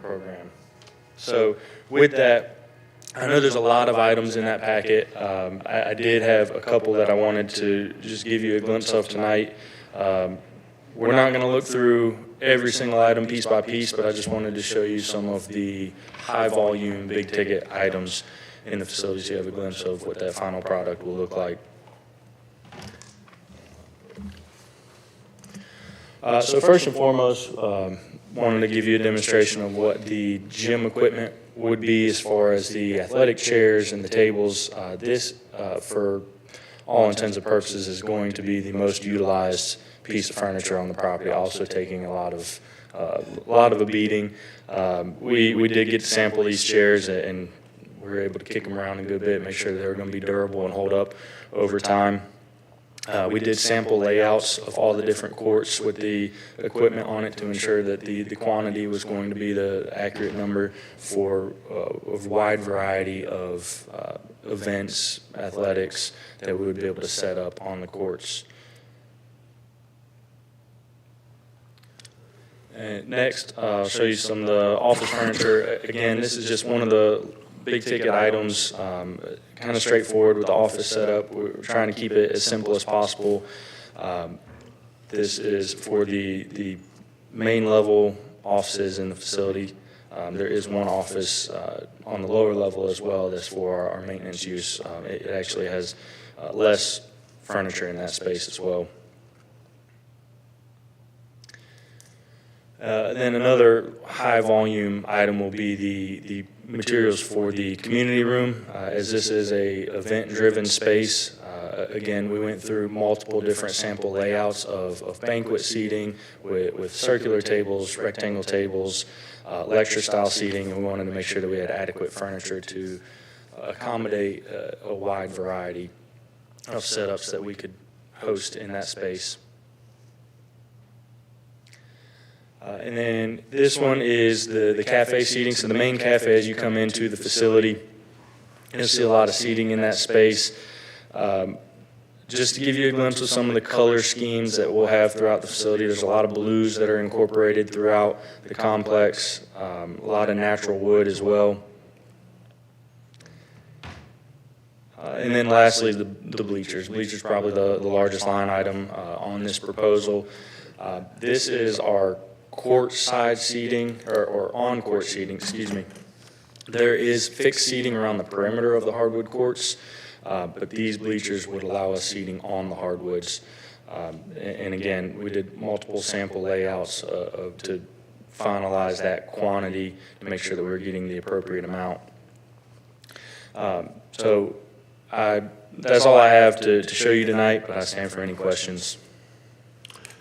program. So with that, I know there's a lot of items in that packet. I did have a couple that I wanted to just give you a glimpse of tonight. We're not going to look through every single item piece by piece, but I just wanted to show you some of the high-volume, big-ticket items in the facility so you have a glimpse of what that final product will look like. So first and foremost, wanted to give you a demonstration of what the gym equipment would be as far as the athletic chairs and the tables. This, for all intents and purposes, is going to be the most utilized piece of furniture on the property, also taking a lot of a beating. We did get to sample these chairs, and we were able to kick them around a good bit, make sure that they were going to be durable and hold up over time. We did sample layouts of all the different courts with the equipment on it to ensure that the quantity was going to be the accurate number for a wide variety of events, athletics that we would be able to set up on the courts. And next, I'll show you some of the office furniture. Again, this is just one of the big ticket items, kind of straightforward with the office setup. We're trying to keep it as simple as possible. This is for the main level offices in the facility. There is one office on the lower level as well that's for our maintenance use. It actually has less furniture in that space as well. Then another high volume item will be the materials for the community room, as this is a event driven space. Again, we went through multiple different sample layouts of banquet seating with circular tables, rectangle tables, lecture style seating, and we wanted to make sure that we had adequate furniture to accommodate a wide variety of setups that we could host in that space. And then this one is the cafe seating. So the main cafe, as you come into the facility, you'll see a lot of seating in that space. Just to give you a glimpse of some of the color schemes that we'll have throughout the facility, there's a lot of blues that are incorporated throughout the complex, a lot of natural wood as well. And then lastly, the bleachers. Bleachers probably the largest line item on this proposal. This is our court side seating, or on court seating, excuse me. There is fixed seating around the perimeter of the hardwood courts, but these bleachers would allow us seating on the hardwoods. And again, we did multiple sample layouts to finalize that quantity to make sure that we were getting the appropriate amount. So that's all I have to show you tonight, but I stand for any questions.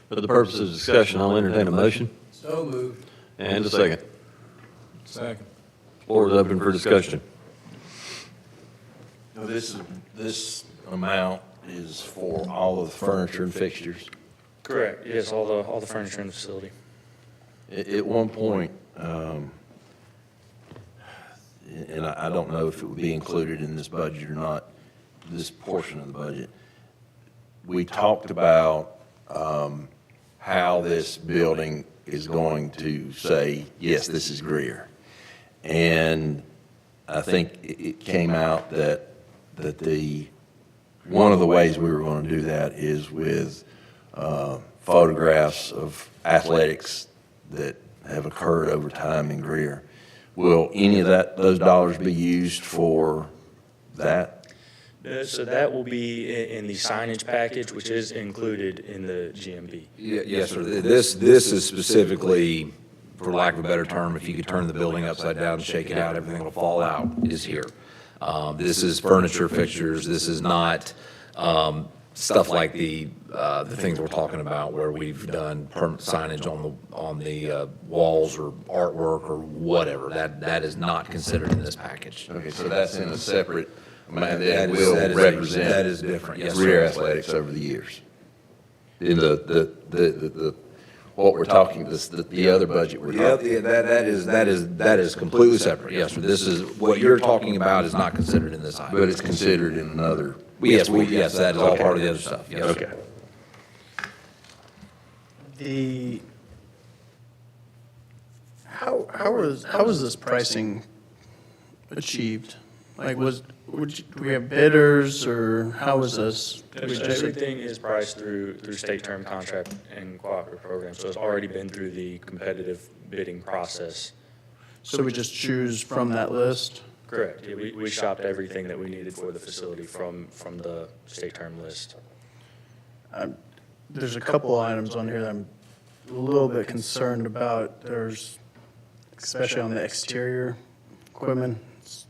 For the purpose of discussion, I'll entertain a motion. So moved. And a second. Second. Floor is open for discussion. Now, this amount is for all of the furniture and fixtures. Correct, yes, all the furniture in the facility. At one point, and I don't know if it would be included in this budget or not, this portion of the budget, we talked about how this building is going to say, yes, this is Greer. And I think it came out that one of the ways we were going to do that is with photographs of athletics that have occurred over time in Greer. Will any of those dollars be used for that? So that will be in the signage package, which is included in the GMB. Yes, sir. This is specifically, for lack of a better term, if you could turn the building upside down and shake it out, everything will fall out, is here. This is furniture, fixtures. This is not stuff like the things we're talking about where we've done permanent signage on the walls or artwork or whatever. That is not considered in this package. Okay, so that's in a separate amount That that is- will that is- represent. that is different, yes, sir. Greer athletics over the years. In the what we're talking, the other budget we're Yeah, talking. that is completely separate, yes, sir. This is, what you're talking about is not considered in this item. But it's considered in another Yes, that is all part of the other stuff, yes. Okay. How was this pricing achieved? Like, do we have bidders, or how was this? Everything is priced through state term contract and cooperative program, so it's already been through the competitive bidding process. So we just choose from that list? Correct. Yeah, we shopped everything that we needed for the facility from the state term list. There's a couple items on here that I'm a little bit concerned about. There's, especially on the exterior equipment, it's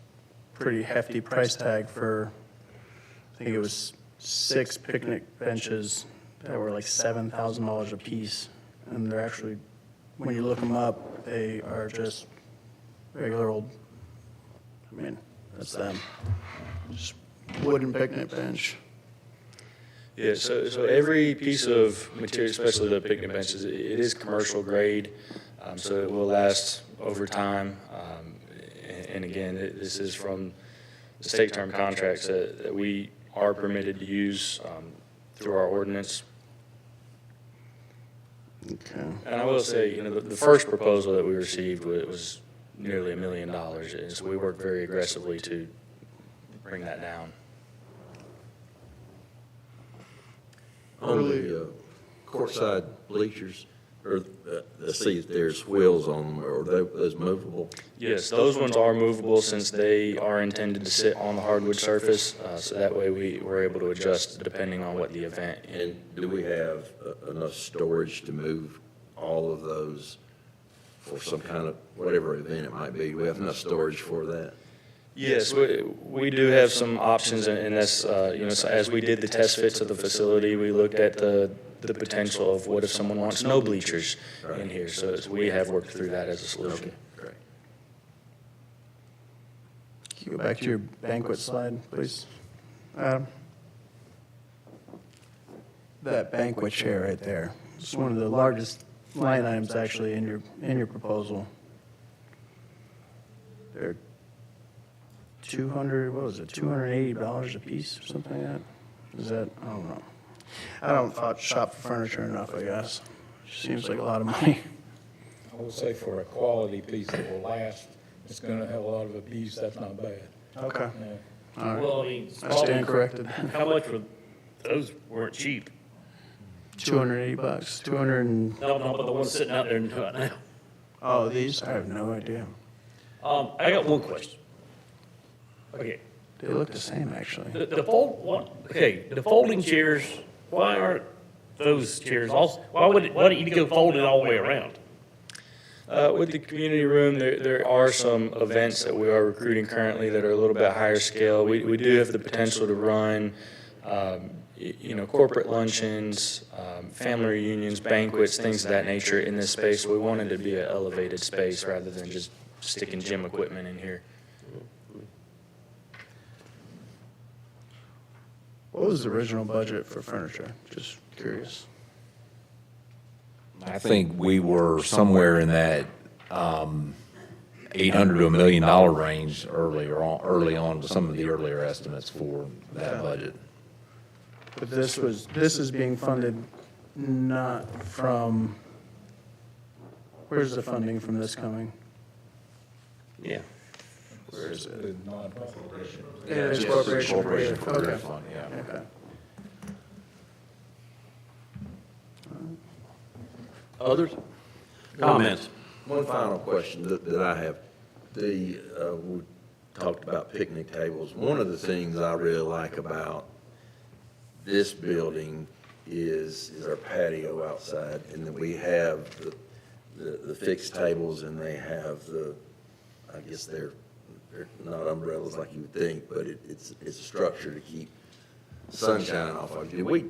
pretty hefty price tag for, I think it was 6 picnic benches that were like $7,000 a piece. And they're actually, when you look them up, they are just regular old, I mean, that's them. Just wooden picnic bench. Yeah, so every piece of material, especially the picnic benches, it is commercial grade, so it will last over time. And again, this is from the state term contracts that we are permitted to use through our ordinance. Okay. And I will say, you know, the first proposal that we received was nearly $1 million, and so we worked very aggressively to bring that down. On the courtside bleachers, or the seats, there's wheels on them, or those movable? Yes, those ones are movable since they are intended to sit on the hardwood surface, so that way we're able to adjust depending on what the event is. And do we have enough storage to move all of those for some kind of, whatever event it might be? Do we have enough storage for that? Yes, we do have some options, and that's, you know, so as we did the test fits of the facility, we looked at the potential of what if someone wants no bleachers in here, so we have worked through that as a solution. Okay, great. Can you go back to your banquet slide, please? Adam? That banquet chair right there, it's one of the largest line items actually in your proposal. They're $280 a piece or something like that? Is that, I don't know. I don't shop for furniture enough, I guess. Seems like a lot of money. I would say for a quality piece that will last, it's gonna have a lot of abuse, that's not bad. Okay. Yeah. All right. Well, I mean, I stand corrected. how much were, those weren't cheap. $280, 200 and, No, but the ones sitting out there right now. oh, these? I have no idea. I got one question. Okay, They look the same, actually. the folding chairs, why aren't those chairs also, why don't you go fold it all the way around? With the community room, there are some events that we are recruiting currently that are a little bit higher scale. We do have the potential to run, you know, corporate luncheons, family reunions, banquets, things of that nature in this space. We wanted it to be an elevated space rather than just sticking gym equipment in here. What was the original budget for furniture? Just curious. I think we were somewhere in that $800 to $1 million range early on with some of the earlier estimates for that budget. But this is being funded not from, where's the funding from this coming? Yeah. Where is it? The nonprofit. It is Yes, corporation. Corporation for Okay. Greer Fund, yeah. Okay. Others? Comments? One final question that I have. We talked about picnic tables. One of the things I really like about this building is our patio outside, and then we have the fixed tables, and they have I guess they're not umbrellas like you would think, but it's a structure to keep sunshine off of. Did we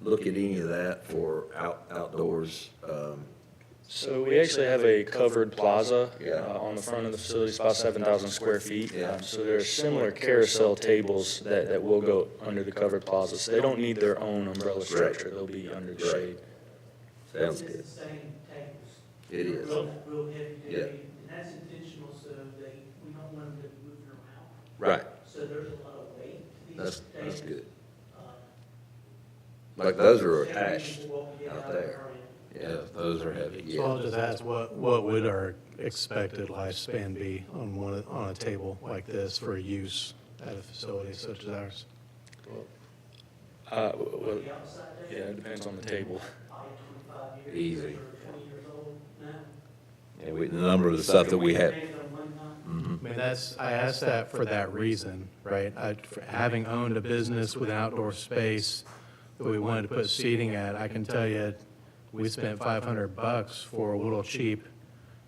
look at any of that for outdoors? So we actually have a covered plaza Yeah. on the front of the facility. It's about 7,000 square feet. Yeah. So there are similar carousel tables that will go under the covered plaza. So they don't need their own umbrella structure. They'll be under the Right. shade. Sounds It's good. the same tables. It is. Real heavy Yeah. duty, and that's intentional, so we don't want them to be moving around. Right. So there's a lot of weight to these That's tables. good. Like those are attached What we get out out of there. Yeah, those are heavy, So I'll yeah. just ask, what would our expected lifespan be on a table like this for use at a facility such as ours? Well, The outside yeah, it depends on the table. probably 25 years. Easy. Or 20 years old now. Yeah, the number of the stuff that we had. Painted on one time. I mean, I asked that for that reason, right? Having owned a business with outdoor space that we wanted to put seating at, I can tell you, we spent $500 for a little cheap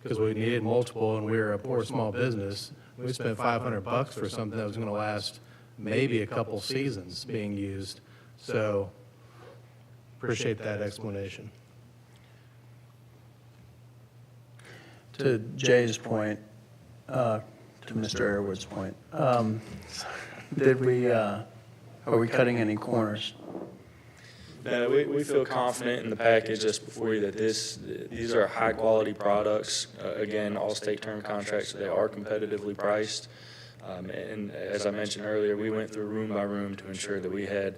because we needed multiple and we were a poor small business. We spent $500 for something that was going to last maybe a couple seasons being used. So appreciate that explanation. To Jay's point, to Mr. Airwood's point, are we cutting any corners? No, we feel confident in the package that's before you that these are high-quality products. Again, all state term contracts, they are competitively priced. And as I mentioned earlier, we went through room by room to ensure that we had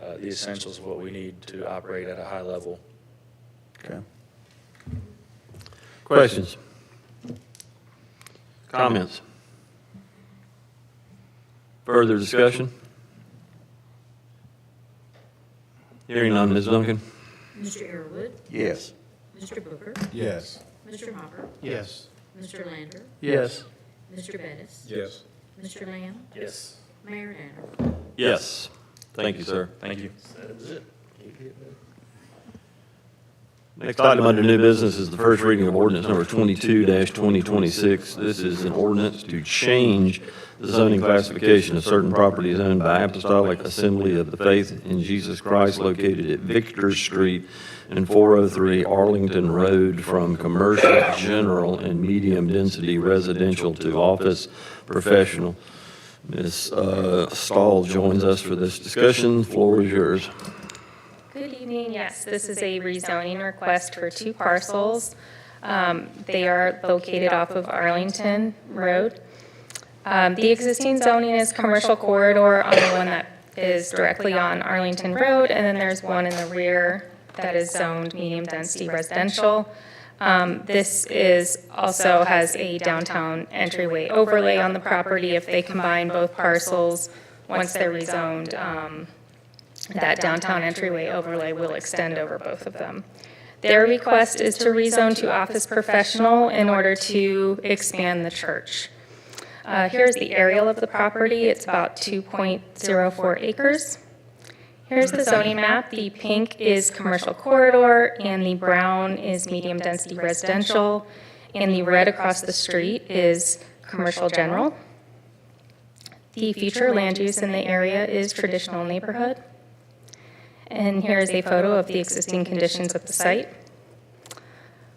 the essentials of what we need to operate at a high level. Okay. Questions? Comments? Further discussion? Hearing none, Ms. Duncan? Mr. Arrowood, Yes. Mr. Booker, Yes. Mr. Hopper, Yes. Mr. Lander, Yes. Mr. Bettis, Yes. Mr. Lamb, Yes. Mayor Danner. Yes. Thank you, sir. Thank you. That's it. Next item under new business is the first reading of ordinance number 22-2026. This is an ordinance to change the zoning classification of certain properties owned by Apostolic Assembly of the Faith in Jesus Christ located at Victor Street and 403 Arlington Road from commercial, general, and medium-density residential to office professional. Ms. Stahl joins us for this discussion. Floor is yours. Good evening. Yes, this is a rezoning request for two parcels. They are located off of Arlington Road. The existing zoning is commercial corridor on the one that is directly on Arlington Road, and then there's one in the rear that is zoned medium-density residential. This also has a downtown entryway overlay on the property. If they combine both parcels, once they're rezoned, that downtown entryway overlay will extend over both of them. Their request is to rezone to office professional in order to expand the church. Here's the aerial of the property. It's about 2.04 acres. Here's the zoning map. The pink is commercial corridor, and the brown is medium-density residential, and the red across the street is commercial general. The future land use in the area is traditional neighborhood. And here is a photo of the existing conditions of the site.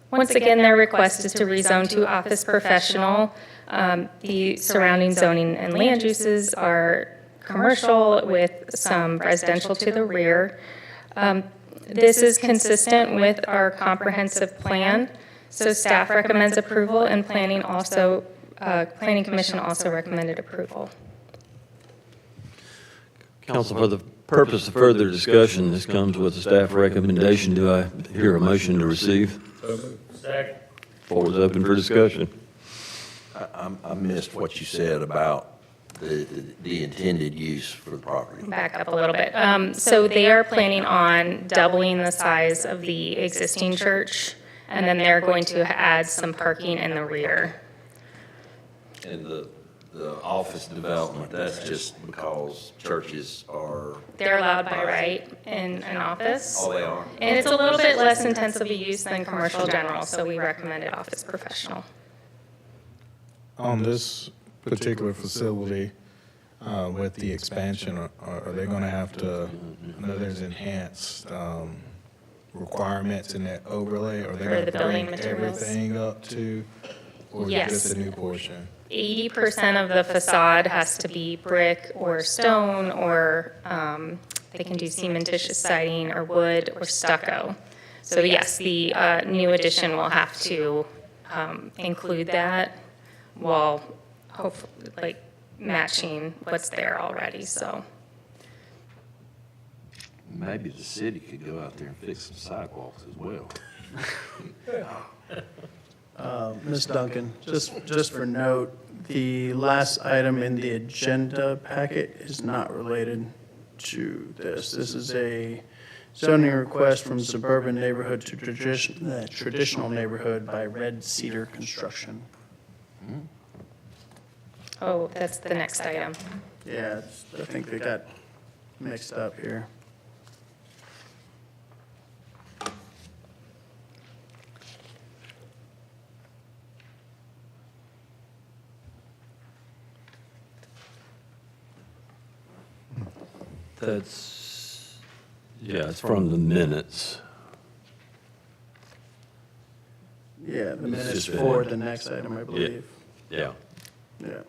Once again, their request is to rezone to office professional. The surrounding zoning and land uses are commercial with some residential to the rear. This is consistent with our comprehensive plan, so staff recommends approval, and Planning Commission also recommended approval. Council, for the purpose of further discussion, this comes with a staff recommendation. Do I hear a motion to receive? Second. Floor is open for discussion. I missed what you said about the intended use for the property. Back up a little bit. So they are planning on doubling the size of the existing church, and then they're going to add some parking in the rear. And the office development, that's just because churches are, They're allowed by right in an office. oh, they are? And it's a little bit less intensive a use than commercial general, so we recommended office professional. On this particular facility, with the expansion, are they going to have to, I know there's enhanced requirements in that overlay? Are they For going the to building bring materials? everything up to, or is it Yes. just a new portion? 80% of the facade has to be brick or stone, or they can do cementitious siding or wood or stucco. So yes, the new addition will have to include that while hopefully, like, matching what's there already, so. Maybe the city could go out there and fix some sidewalks as well. Ms. Duncan, just for note, the last item in the agenda packet is not related to this. This is a zoning request from suburban neighborhood to traditional neighborhood by Red Cedar Construction. Oh, that's the next item. Yeah, I think they got mixed up here. That's, yeah, it's from the minutes. Yeah, the minutes just for been- the next item, I believe. Yeah. Yeah.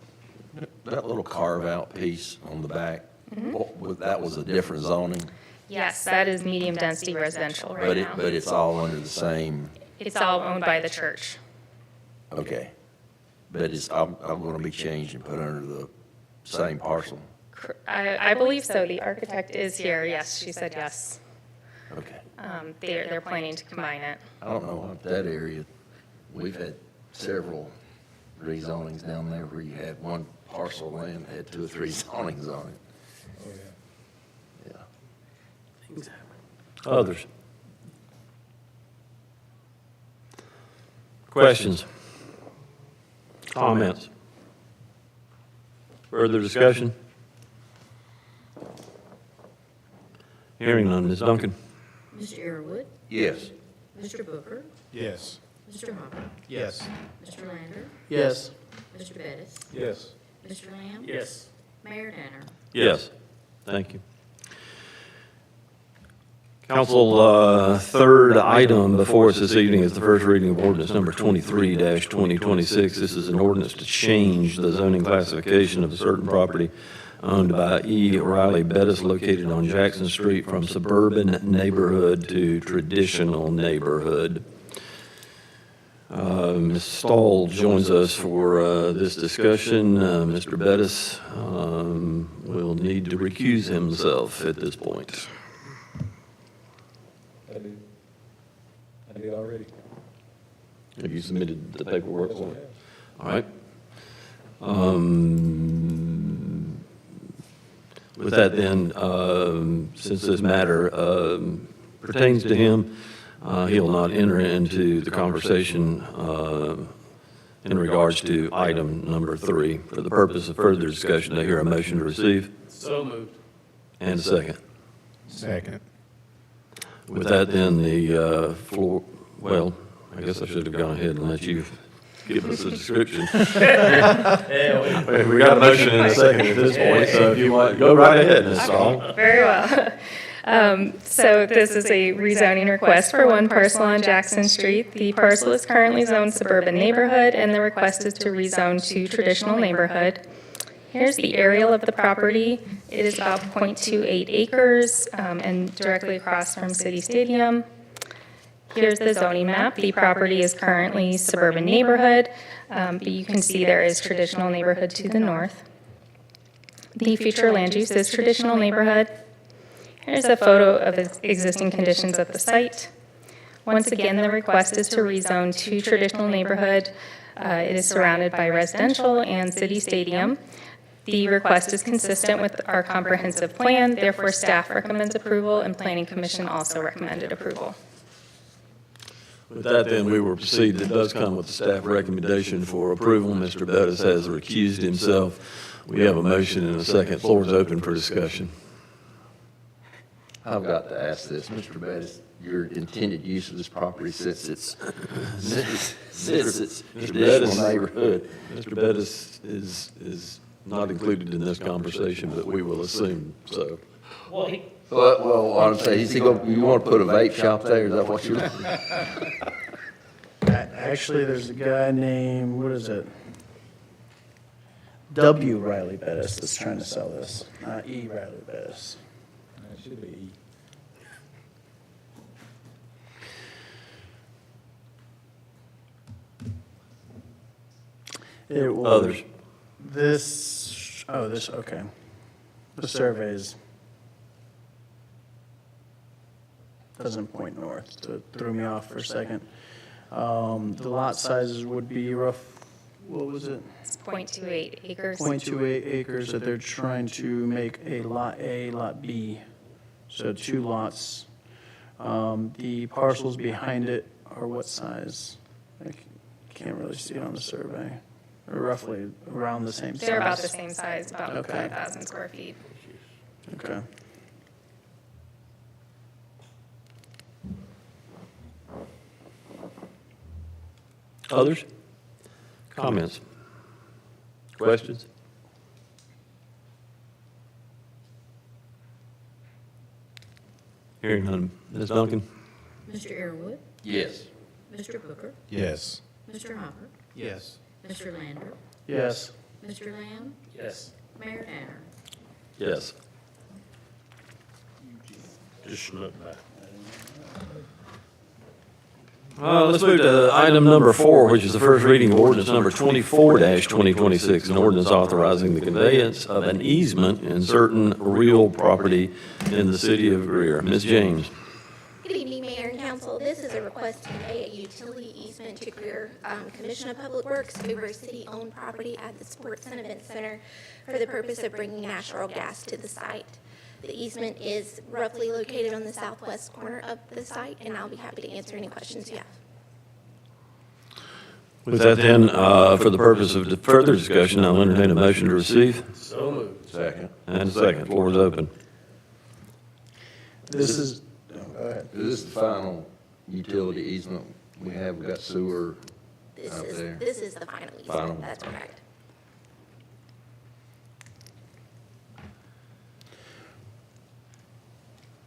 That little carve-out piece on the back, that was a different zoning, Yes, that is medium density residential right but now. but it's all under the same, It's all owned by the church. okay. But I'm going to be changed and put under the same parcel. I believe so. The architect is here. Yes, she said yes. Okay. They're planning to combine it. I don't know what that area, we've had several rezonings down there where you had one parcel of land that had 2 or 3 zonings on it. Oh, yeah. Yeah. Others? Questions? Comments? Further discussion? Hearing none. Ms. Duncan? Mr. Arrowood, Yes. Mr. Booker, Yes. Mr. Hopper, Yes. Mr. Lander, Yes. Mr. Bettis, Yes. Mr. Lamb. Yes. Mayor Danner. Yes. Thank you. Council, third item before us this evening is the first reading of ordinance number 23-2026. This is an ordinance to change the zoning classification of a certain property owned by E. Riley Bettis located on Jackson Street from suburban neighborhood to traditional neighborhood. Ms. Stahl joins us for this discussion. Mr. Bettis will need to recuse himself at this point. I did already. Have you submitted the paperwork for it? Yes, All right. With that then, since this matter pertains to him, he'll not enter into the conversation in regards to item number 3. For the purpose of further discussion, I hear a motion to receive So moved. and a second. Second. With that then, the floor, well, I guess I should have gone ahead and let you give us a description. We got a motion and a second at this point, so if you want, go right ahead, Ms. Stahl. Very well. So this is a rezoning request for one parcel on Jackson Street. The parcel is currently zoned suburban neighborhood, and the request is to rezone to traditional neighborhood. Here's the aerial of the property. It is about 0.28 acres and directly across from City Stadium. Here's the zoning map. The property is currently suburban neighborhood, but you can see there is traditional neighborhood to the north. The future land use is traditional neighborhood. Here's a photo of the existing conditions at the site. Once again, the request is to rezone to traditional neighborhood. It is surrounded by residential and City Stadium. The request is consistent with our comprehensive plan, therefore staff recommends approval and Planning Commission also recommended approval. With that, then, we will proceed. It does come with the staff recommendation for approval. Mr. Bettis has recused himself. We have a motion and a second. Floor is open for discussion. I've got to ask this, Mr. Bettis, your intended use of this property since it's traditional neighborhood. Mr. Bettis is not included in this conversation, but we will assume so. Well, Well, what I'm saying, you want to put a vape shop there, is that what you're? Actually, there's a guy named, what is it? W. Riley Bettis that's trying to sell this, not E. Riley Bettis. It should be E. It will. Others? Okay. The surveys. doesn't point north, so it threw me off for a second. The lot sizes would be rough, what was it? It's 0.28 acres. 0.28 acres that they're trying to make a Lot A, Lot B, so 2 lots. The parcels behind it are what size? I can't really see it on the survey. They're roughly around the same size. They're about the same size, about Okay. 5,000 square feet. Okay. Others? Comments? Questions? Hearing none. Ms. Duncan? Mr. Arrowood, Yes. Mr. Booker, Yes. Mr. Hopper, Yes. Mr. Lander, Yes. Mr. Lamb, Yes. Mayor Danner. Yes. Just snuck by. Let's move to item number 4, which is the first reading of ordinance number 24-2026, an ordinance authorizing the conveyance of an easement in certain real property in the city of Greer. Ms. James. Good evening, Mayor and Council. This is a request to convey a utility easement to Greer Commission of Public Works over city-owned property at the Sports and Event Center for the purpose of bringing natural gas to the site. The easement is roughly located on the southwest corner of the site, and I'll be happy to answer any questions you have. With that then, for the purpose of further discussion, I'll entertain a motion to receive. So moved. Second. And a second. Floor is open. This is, go ahead. Is this the final utility easement we have? We've got sewer out there. This is the final Final. easement, that's correct.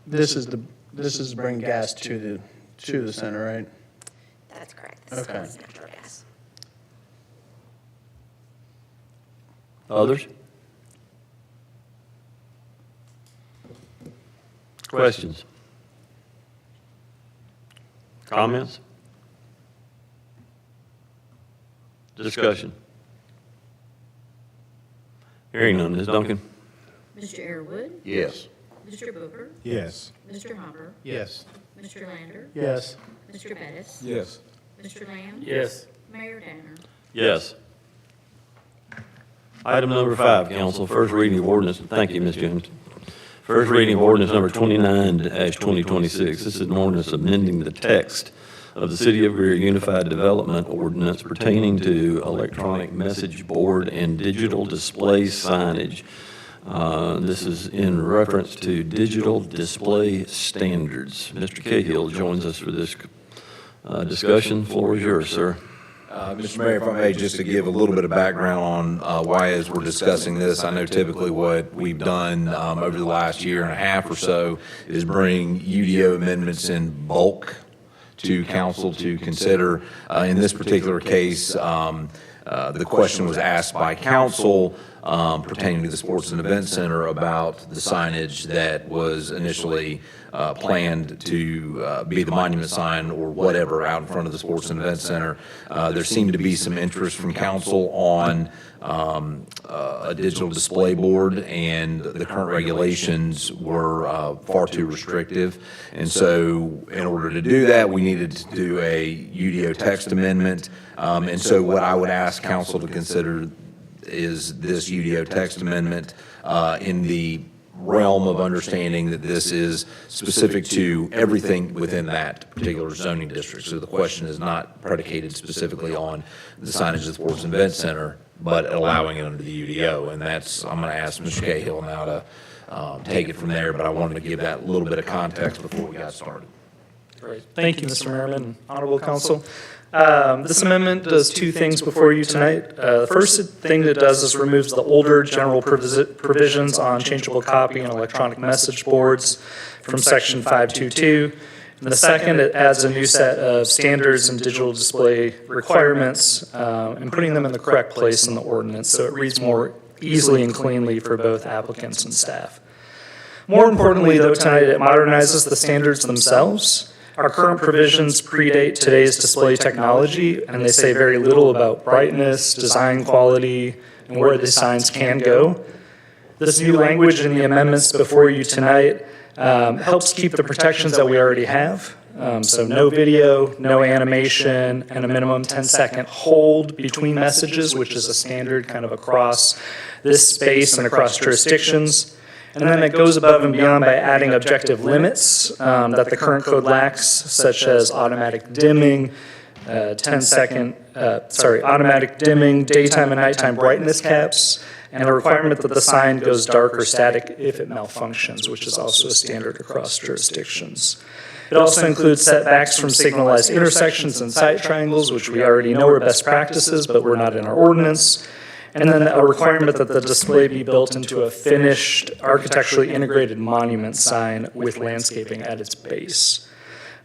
This is to bring gas to the center, right? That's correct. This Okay. is natural gas. Others? Questions? Comments? Discussion? Hearing none. Ms. Duncan? Mr. Arrowood, Yes. Mr. Booker, Yes. Mr. Hopper, Yes. Mr. Lander, Yes. Mr. Bettis, Yes. Mr. Lamb, Yes. Mayor Danner. Yes. Item number 5, council, first reading of ordinance, thank you, Ms. Jones. First reading of ordinance number 29-2026. This is an ordinance amending the text of the City of Greer Unified Development Ordinance pertaining to electronic message board and digital display signage. This is in reference to digital display standards. Mr. Cahill joins us for this discussion. Floor is yours, sir. Mr. Mayor, if I may, just to give a little bit of background on why, as we're discussing this, I know typically what we've done over the last year and a half or so is bring UDO amendments in bulk to council to consider. In this particular case, the question was asked by council pertaining to the Sports and Event Center about the signage that was initially planned to be the monument sign or whatever out in front of the Sports and Event Center. There seemed to be some interest from council on a digital display board, and the current regulations were far too restrictive. And so in order to do that, we needed to do a UDO text amendment. And so what I would ask council to consider is this UDO text amendment in the realm of understanding that this is specific to everything within that particular zoning district. So the question is not predicated specifically on the signage of the Sports and Event Center, but allowing it under the UDO. And that's, I'm going to ask Mr. Cahill now to take it from there, but I wanted to give that little bit of context before we got started. Great. Thank you, Mr. Merriman, Honorable Council. This amendment does two things before you tonight. The first thing that it does is removes the older general provisions on changeable copy and electronic message boards from Section 522. And the second, it adds a new set of standards and digital display requirements and putting them in the correct place in the ordinance so it reads more easily and cleanly for both applicants and staff. More importantly, though, tonight it modernizes the standards themselves. Our current provisions predate today's display technology, and they say very little about brightness, design quality, and where the signs can go. This new language in the amendments before you tonight helps keep the protections that we already have. So no video, no animation, and a minimum 10-second hold between messages, which is a standard kind of across this space and across jurisdictions. And then it goes above and beyond by adding objective limits that the current code lacks, such as automatic dimming, automatic dimming, daytime and nighttime brightness caps, and a requirement that the sign goes dark or static if it malfunctions, which is also a standard across jurisdictions. It also includes setbacks from signalized intersections and sight triangles, which we already know are best practices, but were not in our ordinance. And then a requirement that the display be built into a finished, architecturally integrated monument sign with landscaping at its base.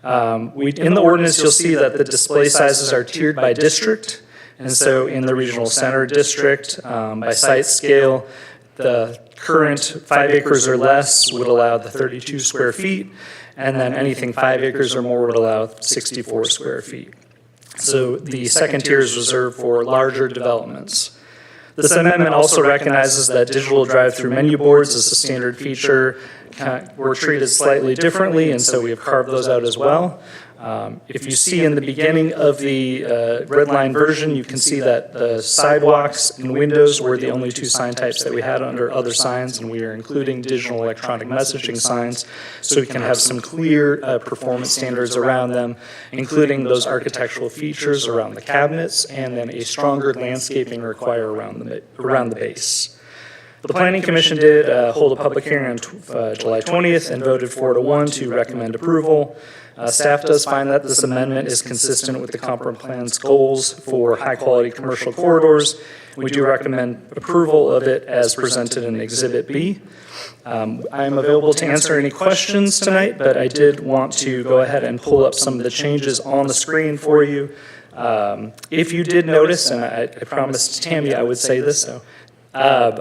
In the ordinance, you'll see that the display sizes are tiered by district. And so in the regional center district, by site scale, the current 5 acres or less would allow the 32 square feet, and then anything 5 acres or more would allow 64 square feet. So the second tier is reserved for larger developments. This amendment also recognizes that digital drive-through menu boards as a standard feature were treated slightly differently, and so we have carved those out as well. If you see in the beginning of the red line version, you can see that the sidewalks and windows were the only 2 sign types that we had under other signs, and we are including digital electronic messaging signs so we can have some clear performance standards around them, including those architectural features around the cabinets and then a stronger landscaping require around the base. The Planning Commission did hold a public hearing on July 20th and voted 4-1 to recommend approval. Staff does find that this amendment is consistent with the comprehensive plan's goals for high-quality commercial corridors. We do recommend approval of it as presented in Exhibit B. I am available to answer any questions tonight, but I did want to go ahead and pull up some of the changes on the screen for you. If you did notice, and I promised Tammy I would say this, so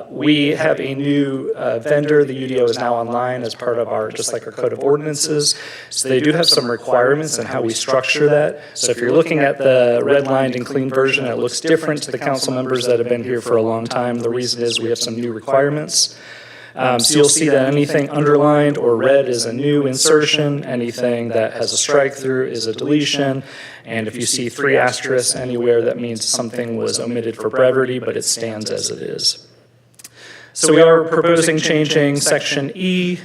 we have a new vendor. The UDO is now online as part of our, just like our code of ordinances. So they do have some requirements in how we structure that. So if you're looking at the redlined and clean version, it looks different to the council members that have been here for a long time. The reason is we have some new requirements. So you'll see that anything underlined or red is a new insertion. Anything that has a strike through is a deletion. And if you see 3 asterisks anywhere, that means something was omitted for brevity, but it stands as it is. So we are proposing changing Section E,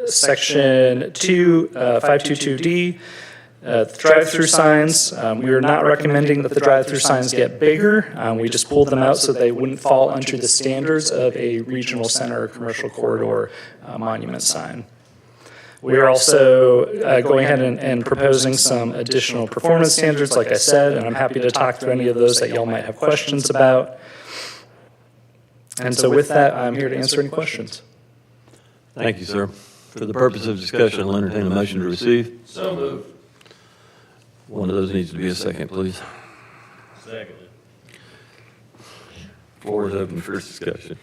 Section 2, 522D, drive-through signs. We are not recommending that the drive-through signs get bigger. We just pulled them out so they wouldn't fall under the standards of a regional center or commercial corridor monument sign. We are also going ahead and proposing some additional performance standards, like I said, and I'm happy to talk through any of those that y'all might have questions about. And so with that, I'm here to answer any questions. Thank you, sir. For the purpose of discussion, I'll entertain a motion to receive. So moved. One of those needs to be a second, please. Second. Floor is open for discussion.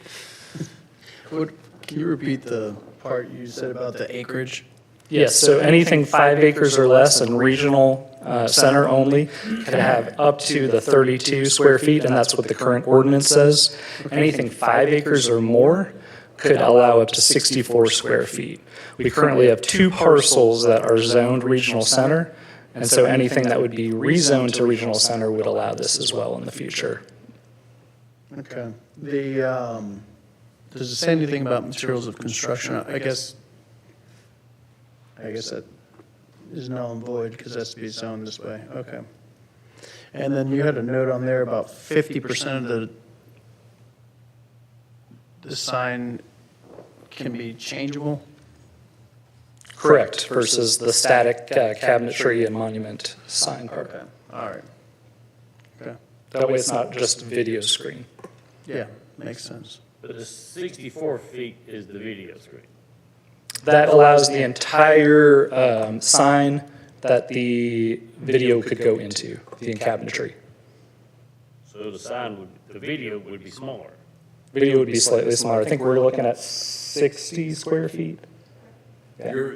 Can you repeat the part you said about the acreage? Yes, so anything 5 acres or less and regional center only could have up to the 32 square feet, and that's what the current ordinance says. Anything 5 acres or more could allow up to 64 square feet. We currently have 2 parcels that are zoned regional center, and so anything that would be rezoned to regional center would allow this as well in the future. Okay. Does it say anything about materials of construction? I guess that is null and void because it has to be zoned this way. Okay. And then you had a note on there about 50% of the sign can be changeable? Correct, versus the static cabinetry and monument sign part. Okay, all right. Okay. That way it's not just video screen. Yeah, makes sense. But the 64 feet is the video screen. That allows the entire sign that the video could go into, the cabinetry. So the video would be smaller. Video would be slightly smaller. I think we're looking at 60 square feet. Yeah.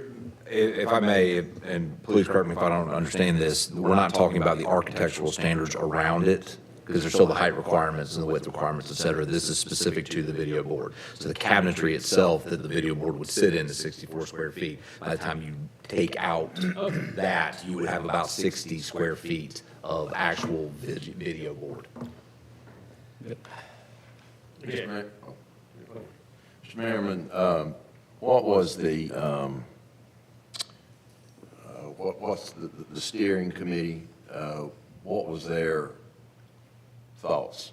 If I may, and please correct me if I don't understand this, we're not talking about the architectural standards around it, because there's still the height requirements and the width requirements, et cetera. This is specific to the video board. So the cabinetry itself that the video board would sit in is 64 square feet. By the time you take out that, you would have about 60 square feet of actual video board. Mr. Merriman, what was what's the steering committee, what was their thoughts?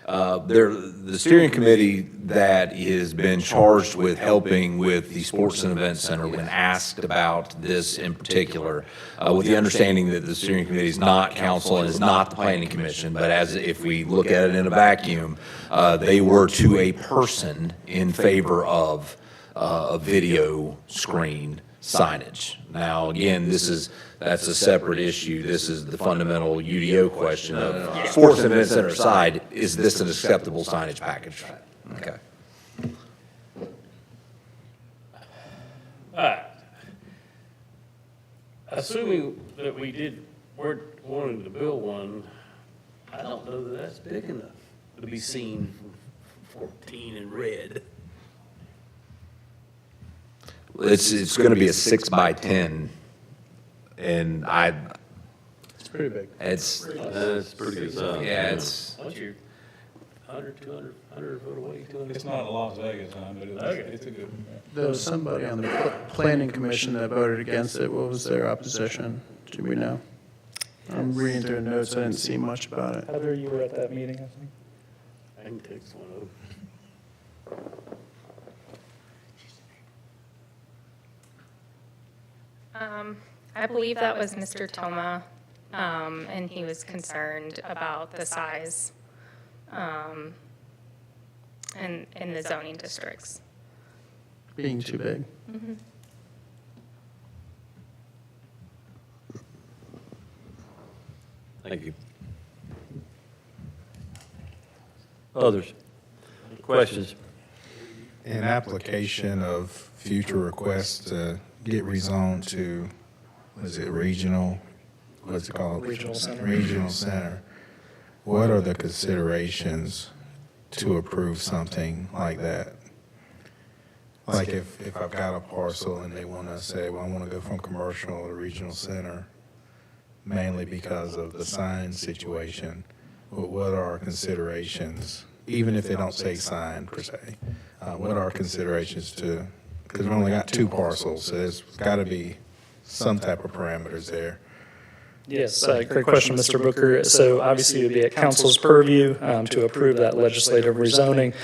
The steering committee that has been charged with helping with the Sports and Event Center, when asked about this in particular, with the understanding that the steering committee is not council and is not the planning commission, but as if we look at it in a vacuum, they were to a person in favor of a video screen signage. Now, again, that's a separate issue. This is the fundamental UDO question of Sports and Event Center side, is this an acceptable signage package? Okay. All right. Assuming that we're wanting to build one, I don't know that that's big enough to be seen from 14 in red. It's going to be a 6 by 10, and It's pretty big. it's, pretty good size. yeah, it's, Once you're 100, 200, 100 foot away, 200. It's not a Las Vegas sign, but it's a good one. There was somebody on the planning commission that voted against it. What was their opposition? Do we know? I'm reading through the notes. I didn't see much about it. Heather, you were at that meeting, I think? I can text one of them. I believe that was Mr. Toma, and he was concerned about the size in the zoning districts. Being too big. Thank you. Others? Questions? In application of future requests to get rezoned to, what's it called? Regional center. Regional center. What are the considerations to approve something like that? Like if I've got a parcel and they want to say, well, I want to go from commercial to regional center, mainly because of the sign situation, what are our considerations, even if they don't say sign per se? What are our considerations to, because we've only got 2 parcels, so there's got to be some type of parameters there. Yes, great question, Mr. Booker. So obviously it would be at council's purview to approve that legislative rezoning.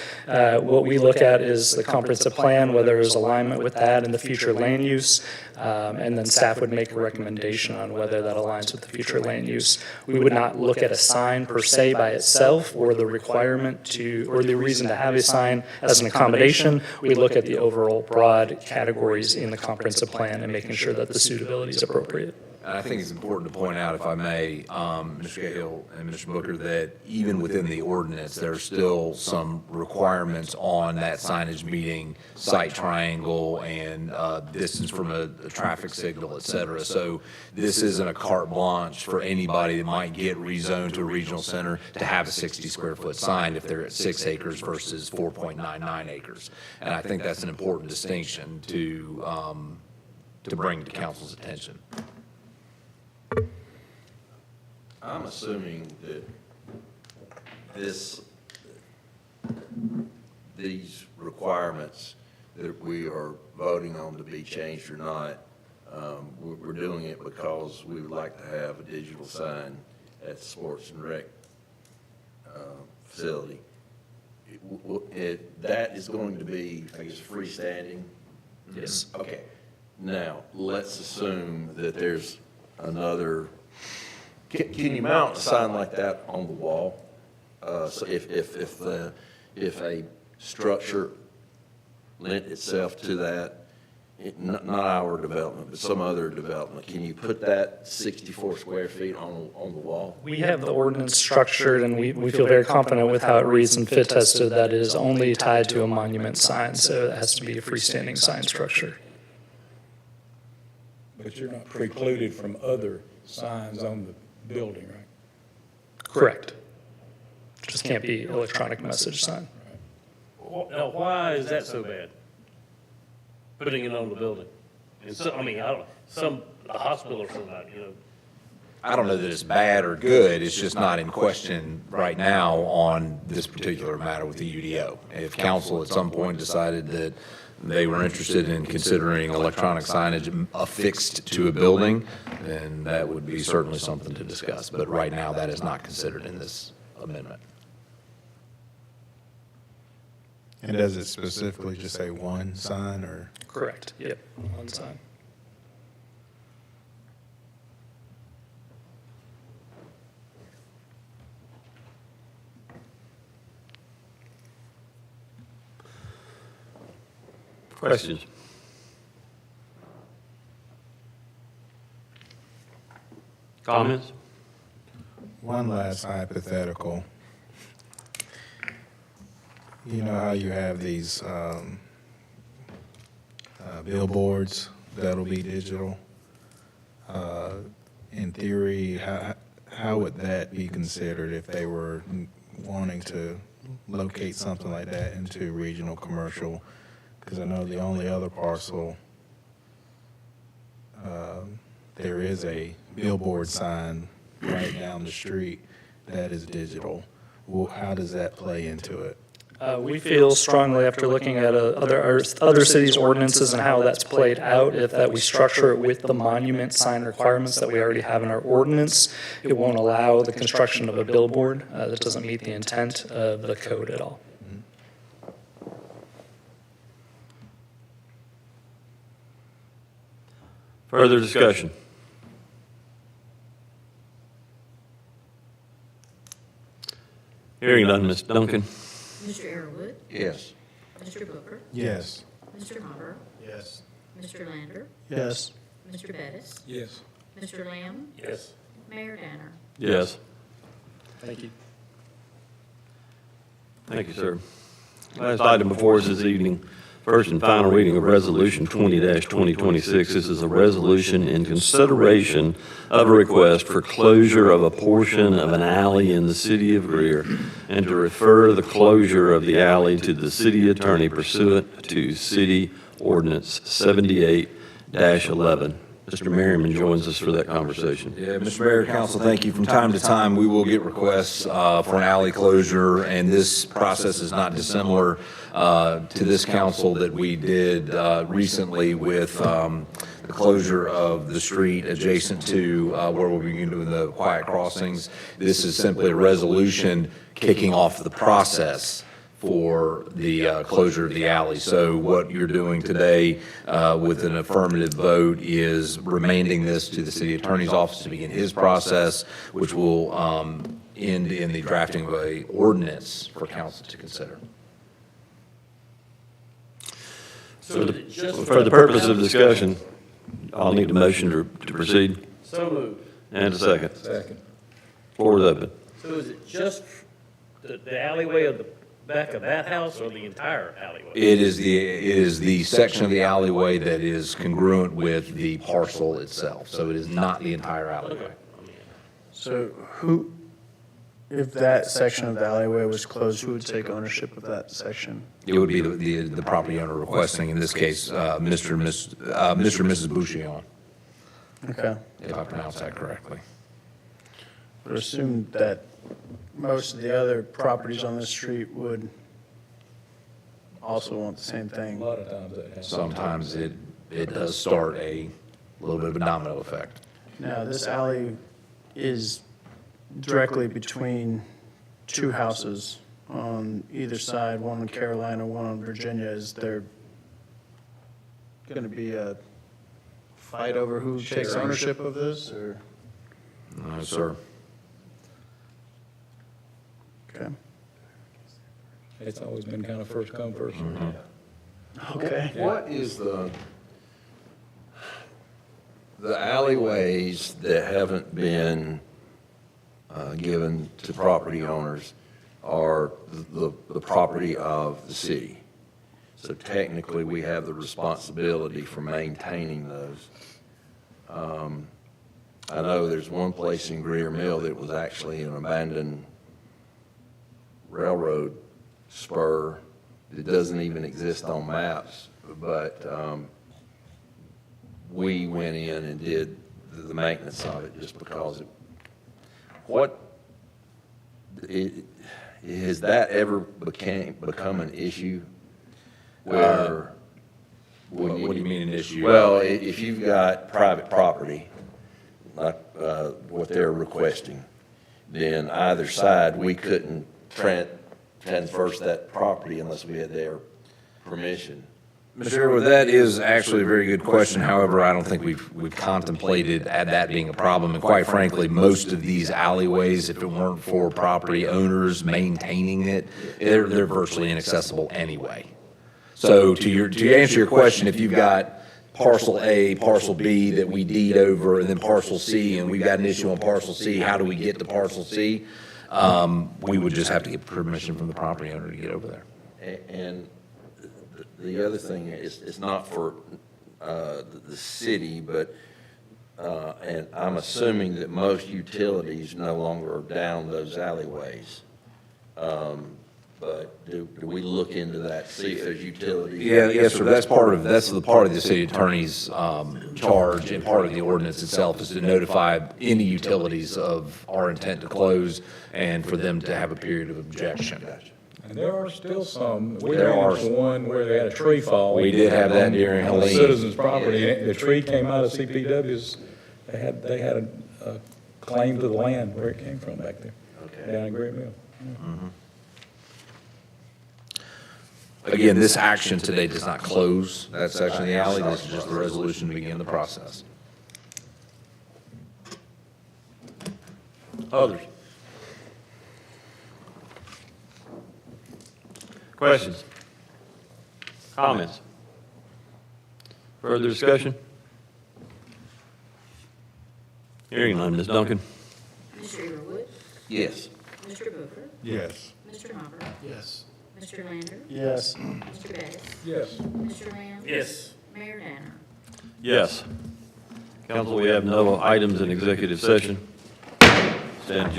What we look at is the comprehensive plan, whether there's alignment with that and the future land use, and then staff would make a recommendation on whether that aligns with the future land use. We would not look at a sign per se by itself or the requirement to, or the reason to have a sign as an accommodation. We look at the overall broad categories in the comprehensive plan and making sure that the suitability is appropriate. I think it's important to point out, if I may, Mr. Cahill and Mr. Booker, that even within the ordinance, there are still some requirements on that signage meeting site triangle and distance from a traffic signal, et cetera. So this isn't a carte blanche for anybody that might get rezoned to a regional center to have a 60 square foot sign if they're at 6 acres versus 4.99 acres. And I think that's an important distinction to bring to council's attention. I'm assuming that these requirements that we are voting on to be changed or not, we're doing it because we would like to have a digital sign at the Sports and Rec facility. That is going to be, I guess, freestanding? Yes. Okay. Now, let's assume that there's another. Can you mount a sign like that on the wall? So if a structure lent itself to that, not our development, but some other development, can you put that 64 square feet on the wall? We have the ordinance structured, and we feel very confident with how it reads and fit tested that it is only tied to a monument sign, so it has to be a freestanding sign structure. But you're not precluded from other signs on the building, right? Correct. can't be electronic message sign. Now, why is that so bad? Putting it on the building? And so, I mean, I don't, the hospital or something, you know. I don't know that it's bad or good, it's just not in question right now on this particular matter with the UDO. If council at some point decided that they were interested in considering electronic signage affixed to a building, then that would be certainly something to discuss. But right now, that is not considered in this amendment. And does it specifically just say one sign or? Correct, yep, one sign. Questions? Comments? One last hypothetical. You know how you have these billboards that'll be digital? In theory, how would that be considered if they were wanting to locate something like that into regional commercial? Because I know the only other parcel, there is a billboard sign right down the street that is digital. Well, how does that play into it? We feel strongly after looking at other cities' ordinances and how that's played out, if that we structure it with the monument sign requirements that we already have in our ordinance, it won't allow the construction of a billboard. That doesn't meet the intent of the code at all. Further discussion? Hearing none, Ms. Duncan? Mr. Arrowood, Yes. Mr. Booker, Yes. Mr. Hopper, Yes. Mr. Lander, Yes. Mr. Bettis, Yes. Mr. Lamb, Yes. Mayor Danner. Yes. Thank you. Thank you, sir. Last item before us this evening, first and final reading of Resolution 20-2026. This is a resolution in consideration of a request for closure of a portion of an alley in the city of Greer and to refer the closure of the alley to the city attorney pursuant to City Ordinance 78-11. Mr. Merriman joins us for that conversation. Yeah, Mr. Mayor, Council, thank you. From time to time, we will get requests for an alley closure, and this process is not dissimilar to this council that we did recently with the closure of the street adjacent to where we'll be doing the quiet crossings. This is simply a resolution kicking off the process for the closure of the alley. So what you're doing today with an affirmative vote is remanding this to the city attorney's office to begin his process, which will end in the drafting of a ordinance for council to consider. So for the purpose of discussion, I'll need a motion to proceed So moved. and a second. Second. Floor is open. So is it just the alleyway of the back of that house or the entire alleyway? It is the section of the alleyway that is congruent with the parcel itself. So it is not the entire alleyway. So who, if that section of the alleyway was closed, who would take ownership of that section? It would be the property owner requesting, in this case, Mr. and Mrs. Bouchillon, Okay. if I pronounced that correctly. But assume that most of the other properties on the street would also want the same A thing. lot of times that happens. Sometimes it does start a little bit of a domino effect. Now, this alley is directly between two houses on either side, one on Carolina, one on Virginia. Is there going to be a fight over who takes ownership of this, or? No, sir. Okay. It's always been kind of first come, first served. Okay. What is the alleyways that haven't been given to property owners are the property of the city? So technically, we have the responsibility for maintaining those. I know there's one place in Greer Mill that was actually an abandoned railroad spur that doesn't even exist on maps, but we went in and did the maintenance of it just because has that ever become an issue where? What do you mean an issue? Well, if you've got private property, like what they're requesting, then either side, we couldn't transverse that property unless we had their permission. Mr. Sherwood, that is actually a very good question. However, I don't think we've contemplated that being a problem. And quite frankly, most of these alleyways, if it weren't for property owners maintaining it, they're virtually inaccessible anyway. So to answer your question, if you've got parcel A, parcel B that we deed over, and then parcel C, and we've got an issue on parcel C, how do we get to parcel C? We would just have to get permission from the property owner to get over there. And the other thing is, it's not for the city, but, and I'm assuming that most utilities no longer are down those alleyways. But do we look into that, see if there's utilities? Yes, sir. That's the part of the city attorney's charge, and part of the ordinance itself is to notify any utilities of our intent to close and for them to have a period of objection. And there are still some. We There ran are. into one where they had a tree fall. We did have that during On the Helene. citizens' property, and the tree came out of CPW's. They had a claim to the land where it came from back there, down in Greer Mill. Again, this action today does not close that section of the alley. This is just the resolution to begin the process. Others? Questions? Comments? Further discussion? Hearing none, Ms. Duncan? Mr. Eagerwood? Yes. Mr. Booker? Yes. Mr. Hopper? Yes. Mr. Lander? Yes. Mr. Bettis? Yes. Mr. Lamb? Yes. Mayor Danner? Yes. Council, we have no items in executive session. Stand adjourned.